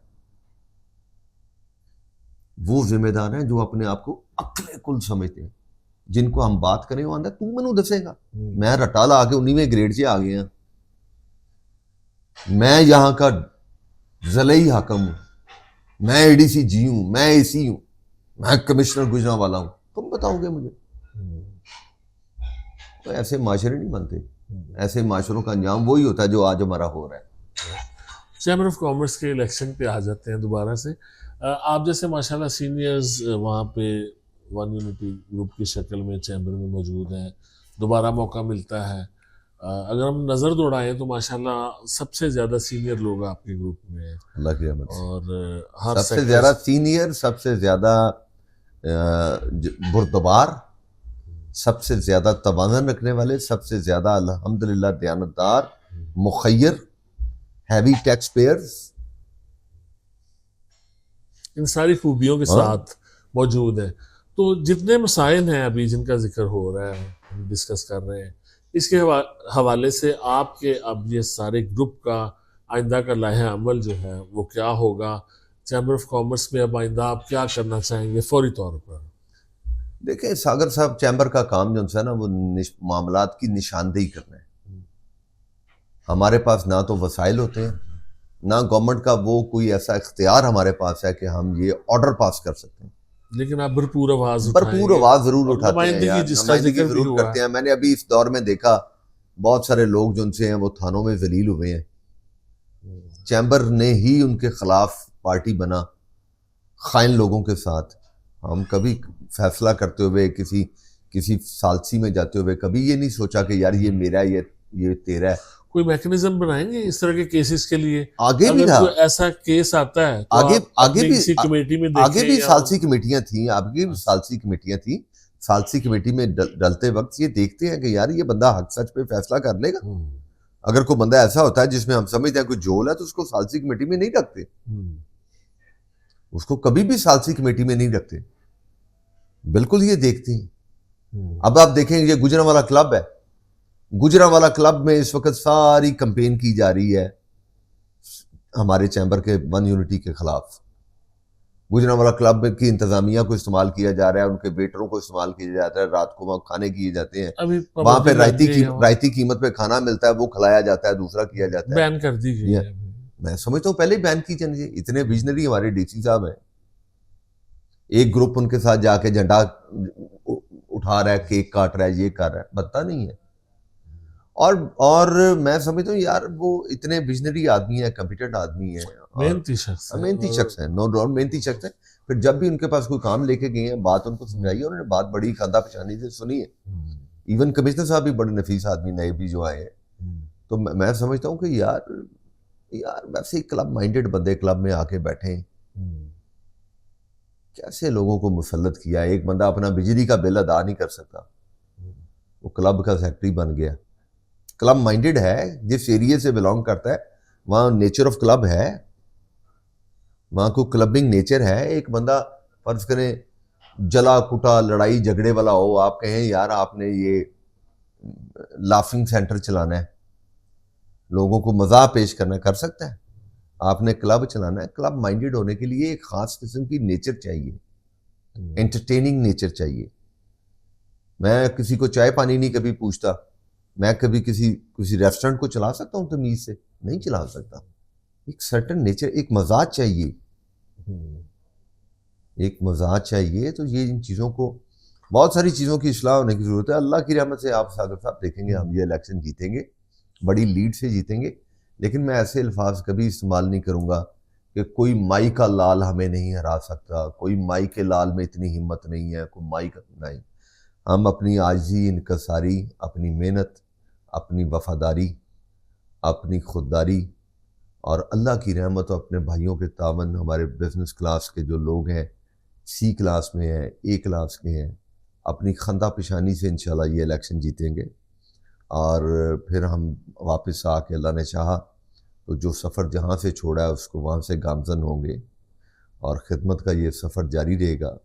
वो जिम्मेदार है जो अपने आप को अकले कुल समझते हैं। जिनको हम बात करें वो आंदा तू मैनू दसेगा, मैं रट्टा ला के 19वें ग्रेड से आ गया, मैं यहां का जलई हाकम हूं, मैं एडीसी जी हूं, मैं एसी हूं, मैं कमिश्नर गुजरांवाला हूं, तुम बताओगे मुझे? तो ऐसे माशरे नहीं बनते। ऐसे माशरों का अंजाम वही होता है जो आज हमारा हो रहा है। चैम्बर ऑफ कॉमर्स के इलेक्शन पे आ जाते हैं दोबारा से। आप जैसे माशाल्लाह सीनियर्स वहाँ पे वन यूनिटी ग्रुप की शक्ल में चैम्बर में मौजूद हैं, दोबारा मौका मिलता है। अगर हम नज़र दौड़ाएं तो माशाल्लाह सबसे ज़्यादा सीनियर लोग आपके ग्रुप में हैं, अल्लाह की रहमत से। और हर सबसे ज़्यादा सीनियर, सबसे ज़्यादा बुर्दबार, सबसे ज़्यादा तवाज़ुन रखने वाले, सबसे ज़्यादा अल्हम्दुलिल्लाह दयानतदार, मुखय्यर, हैवी टैक्स पेयर्स, इन सारी खूबियों के साथ मौजूद है। तो जितने मसाइल हैं अभी जिनका जिक्र हो रहा है, हम डिस्कस कर रहे हैं, इसके हवाले से आपके अब ये सारे ग्रुप का आइंदा का लाहे अमल जो है वो क्या होगा? चैम्बर ऑफ कॉमर्स में अब आइंदा आप क्या करना चाहेंगे फौरी तौर पर? देखिए सागर साहब, चैम्बर का काम जो है ना वो मामलात की निशानदेही करना है। हमारे पास ना तो वसाइल होते हैं, ना गवर्नमेंट का वो कोई ऐसा इख्तियार हमारे पास है कि हम ये ऑर्डर पास कर सकते हैं। लेकिन आप भरपूर आवाज जरूर उठाते हैं यार, नुमाइंदगी जरूर करते हैं। मैंने अभी इस दौर में देखा बहुत सारे लोग जो उनसे हैं वो थानों में जलील हुए हैं। चैम्बर ने ही उनके खिलाफ पार्टी बना खाइन लोगों के साथ। हम कभी फैसला करते हुए किसी सालसी में जाते हुए कभी ये नहीं सोचा कि यार ये मेरा है, ये तेरा है। कोई मैकेनिज्म बनाएंगे इस तरह के केसेस के लिए? आगे भी था, ऐसा केस आता है तो आगे भी कमेटी में आगे भी सालसी कमेटियां थी, आगे भी सालसी कमेटियां थी। सालसी कमेटी में डलते वक्त ये देखते हैं कि यार ये बंदा हक सच पे फैसला कर लेगा। अगर कोई बंदा ऐसा होता है जिसमें हम समझते हैं कोई जोल है तो उसको सालसी कमेटी में नहीं रखते, उसको कभी भी सालसी कमेटी में नहीं रखते। बिल्कुल ये देखते हैं। अब आप देखें ये गुजरांवाला क्लब है, गुजरांवाला क्लब में इस वक्त सारी कंपेन की जा रही है हमारे चैम्बर के वन यूनिटी के खिलाफ। गुजरांवाला क्लब की इंतजामिया को इस्तेमाल किया जा रहा है, उनके वेटरों को इस्तेमाल किया जाता है, रात को वहाँ खाने किए जाते हैं, वहां पे रायती कीमत पे खाना मिलता है, वो खिलाया जाता है, दूसरा किया जाता है। बैन कर दी गई है। मैं समझता हूँ पहले ही बैन की जानी चाहिए। इतने विजनरी हमारे डीसी साहब हैं, एक ग्रुप उनके साथ जाके झंडा उठा रहा है, केक काट रहा है, ये कर रहा है, बनता नहीं है। और मैं समझता हूँ यार वो इतने विजनरी आदमी है, कम्पिटेंट आदमी है, मेहनती शख्स है, नो डाउट मेहनती शख्स है। फिर जब भी उनके पास कोई काम लेके गए हैं, बात उनको समझाई है, उन्होंने बात बड़ी खांदा पछानी से सुनी है। इवन कमिश्नर साहब भी बड़े नफीस आदमी नए भी जो आए हैं। तो मैं समझता हूँ कि यार वैसे ही क्लब माइंडेड बंदे क्लब में आके बैठे हैं। कैसे लोगों को मुसल्लत किया। एक बंदा अपना बिजली का बिल अदा नहीं कर सकता, वो क्लब का सेक्रेटरी बन गया। क्लब माइंडेड है, जिस एरिया से बिलोंग करता है वहाँ नेचर ऑफ क्लब है, वहाँ को क्लबिंग नेचर है। एक बंदा फर्ज करें जला कुटा लड़ाई झगड़े वाला हो, आप कहें यार आपने ये लाफिंग सेंटर चलाना है, लोगों को मज़ा पेश करना, कर सकता है। आपने क्लब चलाना है, क्लब माइंडेड होने के लिए एक खास किस्म की नेचर चाहिए, एंटरटेनिंग नेचर चाहिए। मैं किसी को चाय पानी नहीं कभी पूछता, मैं कभी किसी रेस्टोरेंट को चला सकता हूँ तमीज से? नहीं चला सकता। एक सर्टन नेचर, एक मजाज चाहिए, एक मजाज चाहिए। तो ये इन चीज़ों को, बहुत सारी चीज़ों की इस्लाह होने की ज़रूरत है। अल्लाह की रहमत से आप सागर साहब देखेंगे हम ये इलेक्शन जीतेंगे, बड़ी लीड से जीतेंगे। लेकिन मैं ऐसे अल्फाज कभी इस्तेमाल नहीं करूँगा कि कोई माई का लाल हमें नहीं हरा सकता, कोई माई के लाल में इतनी हिम्मत नहीं है, कोई माई का नहीं। हम अपनी आजी, इनकसारी, अपनी मेहनत, अपनी वफादारी, अपनी खुददारी, और अल्लाह की रहमत और अपने भाइयों के तावन हमारे बिजनेस क्लास के जो लोग हैं, सी क्लास में हैं, ए क्लास के हैं, अपनी खंदा पेशानी से इंशाल्लाह ये इलेक्शन जीतेंगे। और फिर हम वापस आके अल्लाह ने चाहा तो जो सफ़र जहाँ से छोड़ा है उसको वहाँ से गामजन होंगे और ख़िदमत का ये सफ़र जारी रहेगा।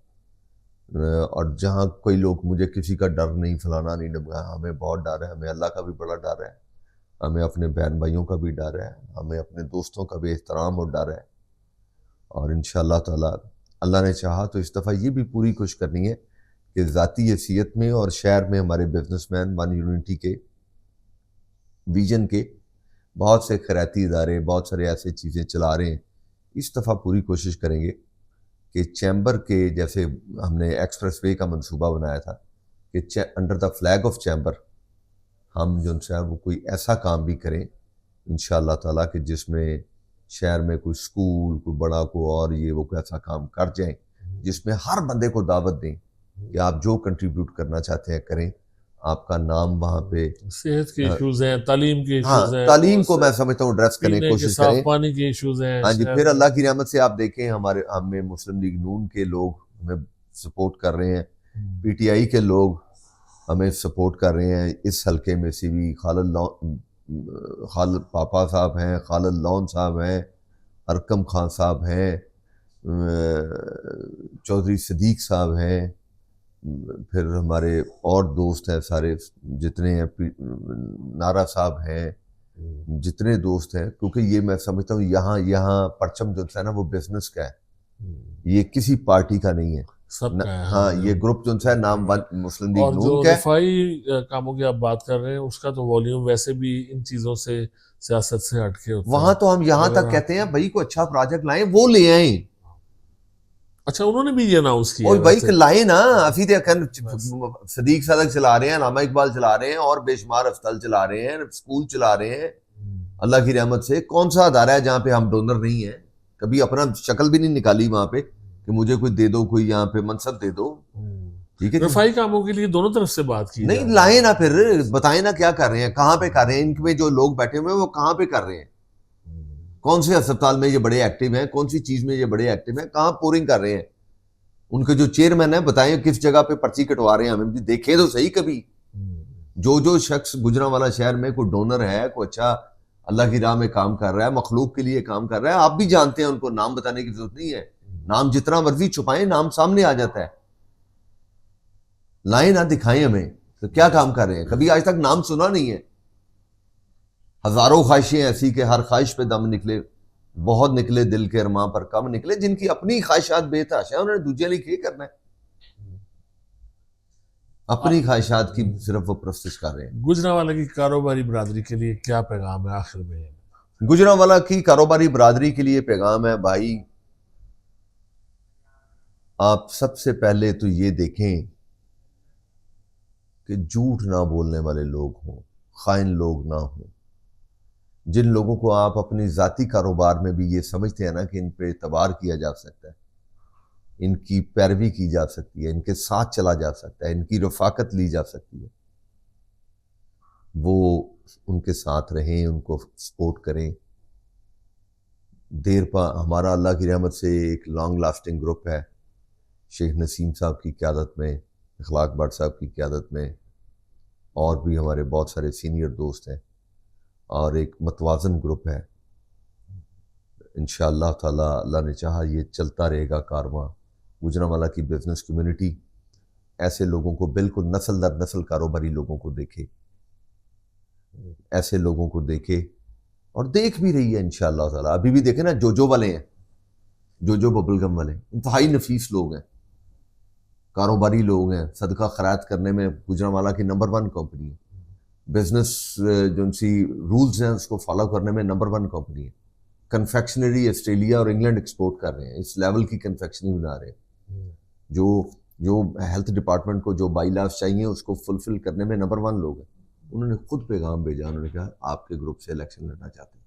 और जहाँ कोई लोग मुझे किसी का डर नहीं, फलाना नहीं, डर, हमें बहुत डर है, हमें अल्लाह का भी बड़ा डर है, हमें अपने बहन भाइयों का भी डर है, हमें अपने दोस्तों का भी एहतराम और डर है। और इंशाअल्लाह ताला अल्लाह ने चाहा तो इस दफ़ा ये भी पूरी कोशिश करनी है कि ज़ाती हैसियत में और शहर में हमारे बिजनेसमैन वन यूनिटी के विजन के बहुत से खैराती इदारे, बहुत सारे ऐसे चीज़ें चला रहे हैं। इस दफ़ा पूरी कोशिश करेंगे कि चैम्बर के, जैसे हमने एक्सप्रेस वे का मंसूबा बनाया था कि under the flag of chamber हम जो है वो कोई ऐसा काम भी करें इंशाअल्लाह ताला कि जिसमें शहर में कोई स्कूल, कोई बड़ा को और ये वो कोई ऐसा काम कर जाएं जिसमें हर बंदे को दावत दें कि आप जो कंट्रीब्यूट करना चाहते हैं करें। आपका नाम वहाँ पे, सेहत के इश्यूज हैं, तालीम के हाँ, इश्यूज हैं, तालीम को मैं समझता हूँ एड्रेस करने की पीने के कोशिश साफ करें। पानी के इश्यूज हैं हाँ जी, शहर फिर में। अल्लाह की रहमत से आप देखें हमें मुस्लिम लीग नून के लोग हमें सपोर्ट कर रहे हैं, पीटीआई के लोग हमें सपोर्ट कर रहे हैं। इस हलके में से भी खालिद पापा साहब हैं, खालिद लॉन साहब हैं, अरकम खान साहब हैं, चौधरी सदीक साहब हैं, फिर हमारे और दोस्त हैं सारे जितने हैं, नारा साहब हैं, जितने दोस्त हैं, क्योंकि ये मैं समझता हूँ यहाँ परचम जो है ना वो बिजनेस का है, ये किसी पार्टी का नहीं है, सबका है। हाँ, ये ग्रुप जो है नाम मुस्लिम लीग और जो नून का है। रिफाई कामों की आप बात कर रहे हैं उसका तो वॉल्यूम वैसे भी इन चीजों से, सियासत से हटके होता है। वहां तो हम यहाँ अगर तक कहते हैं भाई कोई अच्छा प्रोजेक्ट लाएं वो ले आए। अच्छा, उन्होंने भी ये अनाउंस किया और है भाई वैसे। लाए ना, अभी सदीक सदक चला रहे हैं, नामा इकबाल चला रहे हैं और बेशुमार अस्पताल चला रहे हैं, स्कूल चला रहे हैं। अल्लाह की रहमत से कौन सा अदारा है जहाँ पे हम डोनर नहीं है? कभी अपना शक्ल भी नहीं निकाली वहां पे कि मुझे कोई दे दो, कोई यहाँ पे मनसब दे दो। ठीक है, रिफाई कामों के लिए दोनों तरफ से बात की नहीं लाए ना, फिर बताएं ना क्या कर रहे हैं, कहाँ पे कर रहे हैं, इनमें जो लोग बैठे हुए हैं वो कहाँ पे कर रहे हैं, कौन से अस्पताल में ये बड़े एक्टिव हैं, कौन सी चीज में ये बड़े एक्टिव हैं, कहाँ पोरिंग कर रहे हैं। उनके जो चेयरमैन है बताएं किस जगह पे पर्ची कटवा रहे हैं, हमें भी देखे तो सही कभी। जो शख्स गुजरांवाला शहर में कोई डोनर है, कोई अच्छा अल्लाह की राह में काम कर रहा है, मखलूक के लिए काम कर रहा है, आप भी जानते हैं, उनको नाम बताने की जरूरत नहीं है। नाम जितना मर्जी छुपाएं, नाम सामने आ जाता है। लाए ना, दिखाएं हमें तो क्या काम कर रहे हैं। कभी आज तक नाम सुना नहीं है। हजारों ख्वाहिशें ऐसी कि हर ख्वाहिश पे दम निकले, बहुत निकले दिल के अरमां पर कम निकले, जिनकी अपनी ख्वाहिशात बेतहाशा है, उन्होंने दूसरे लिए क्या करना है, अपनी ख्वाहिशात की सिर्फ वो प्रस्तुत कर रहे हैं। गुजरांवाला की कारोबारी बरादरी के लिए क्या पैगाम है आखिर में? गुजरांवाला की कारोबारी बरादरी के लिए पैगाम है, भाई आप सबसे पहले तो ये देखें कि झूठ ना बोलने वाले लोग हों, खाइन लोग ना हों, जिन लोगों को आप अपनी ज़ाती कारोबार में भी ये समझते हैं ना कि इन पे एतबार किया जा सकता है, इनकी पैरवी की जा सकती है, इनके साथ चला जा सकता है, इनकी रफाकत ली जा सकती है, वो उनके साथ रहें, उनको सपोर्ट करें। हमारा अल्लाह की रहमत से एक लॉन्ग लास्टिंग ग्रुप है, शेख नसीम साहब की क़यादत में, इखलाक भट्ट साहब की क़यादत में, और भी हमारे बहुत सारे सीनियर दोस्त हैं, और एक मतवाज़न ग्रुप है। इंशाअल्लाह ताला अल्लाह ने चाहा ये चलता रहेगा कारवां। गुजरांवाला की बिजनेस कम्युनिटी ऐसे लोगों को, बिल्कुल नस्ल दर नस्ल कारोबारी लोगों को देखे, ऐसे लोगों को देखे और देख भी रही है इंशाअल्लाह ताला। अभी भी देखे ना, जोजो वाले हैं, जोजो बबलगम वाले इंतहाई नफीस लोग हैं, कारोबारी लोग हैं, सदका खैरात करने में गुजरांवाला की नंबर 1 कंपनी है, बिजनेस जो सी रूल्स हैं उसको फॉलो करने में नंबर 1 कंपनी है। कन्फेक्शनरी ऑस्ट्रेलिया और इंग्लैंड एक्सपोर्ट कर रहे हैं, इस लेवल की कन्फेक्शनरी बना रहे हैं। जो हेल्थ डिपार्टमेंट को जो बाईलास चाहिए उसको फुलफिल करने में नंबर 1 लोग हैं। उन्होंने खुद पैगाम भेजा, उन्होंने कहा आपके ग्रुप से इलेक्शन लड़ना चाहते हैं।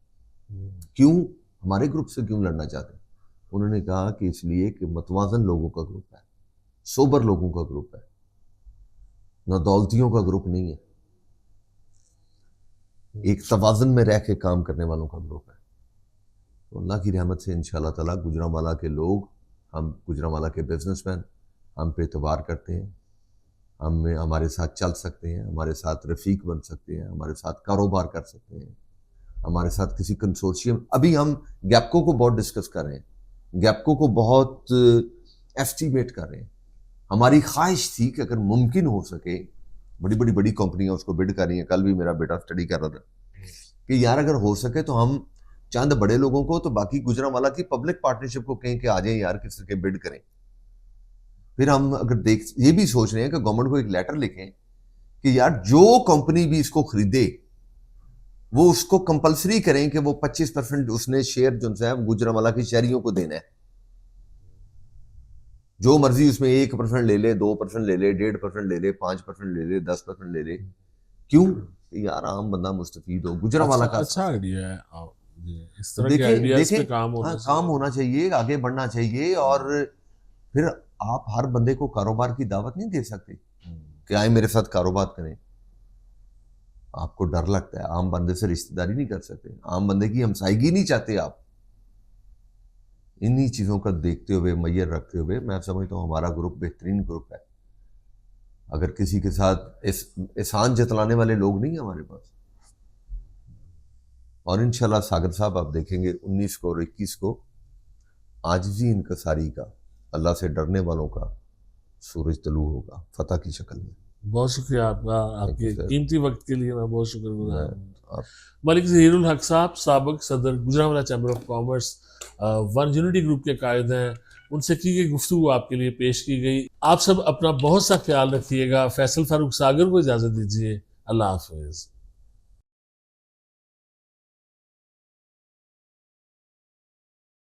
क्यों हमारे ग्रुप से क्यों लड़ना चाहते हैं? उन्होंने कहा कि इसलिए कि मतवाजन लोगों का ग्रुप है, सोबर लोगों का ग्रुप है, ना दौलतियों का ग्रुप नहीं है, एक तवाजन में रह के काम करने वालों का ग्रुप है। तो अल्लाह की रहमत से इंशाल्लाह ताला गुजरांवाला के लोग, हम गुजरांवाला के बिजनेसमैन हम पे एतबार करते हैं, हमारे साथ चल सकते हैं, हमारे साथ रफ़ीक बन सकते हैं, हमारे साथ कारोबार कर सकते हैं, हमारे साथ किसी कंसोर्शियम, अभी हम गैपको को बहुत डिस्कस कर रहे हैं, गैपको को बहुत एस्टीमेट कर रहे हैं। हमारी ख्वाहिश थी कि अगर मुमकिन हो सके, बड़ी कंपनियां उसको बिड कर रही हैं, कल भी मेरा बेटा स्टडी कर रहा था कि यार अगर हो सके तो हम चंद बड़े लोगों को तो बाकी गुजरांवाला की पब्लिक पार्टनरशिप को कहें कि आ जाए यार, किसी के बिड करें। फिर हम अगर ये भी सोच रहे हैं कि गवर्नमेंट को एक लेटर लिखें कि यार जो कंपनी भी इसको खरीदे वो उसको कंपलसरी करें कि वो 25% उसने शेयर जो है गुजरांवाला की शहरियों को देना है। जो मर्जी उसमें 1% ले ले, 2% ले ले, 1.5% ले ले, 5% ले ले, 10% ले ले। क्यों? यार आम बंदा मुस्तफीद हो, गुजरांवाला का अच्छा आइडिया है। इस तरह के देखिए आइडियाज पे देखिए काम होना हाँ, काम होना चाहिए, आगे बढ़ना चाहिए। और फिर आप हर बंदे को कारोबार की दावत नहीं दे सकते कि आए मेरे साथ कारोबार करें। आपको डर लगता है, आम बंदे से रिश्तेदारी नहीं कर सकते, आम बंदे की हमसायगी नहीं चाहते आप। इन्हीं चीज़ों का देखते हुए, मैयर रखते हुए, मैं समझता हूँ हमारा ग्रुप बेहतरीन ग्रुप है। अगर किसी के साथ एहसान जतलाने वाले लोग नहीं है हमारे पास। और इंशाल्लाह सागर साहब आप देखेंगे 19 को और 21 को आजिज़ी इनकसारी का, अल्लाह से डरने वालों का सूरज तलू होगा फतह की शक्ल में। बहुत शुक्रिया आपका, आपके कीमती वक्त के लिए मैं बहुत शुक्रगुजार हूँ। मलिक ज़हीरुल हक साहब साबिक सदर Gujranwala chamber of commerce one unity group के कायद हैं, उनसे की गई गुफ्तगू आपके लिए पेश की गई। आप सब अपना बहुत सा ख्याल रखिएगा। फैसल फारूक सागर को इजाज़त दीजिए। अल्लाह हाफिज़।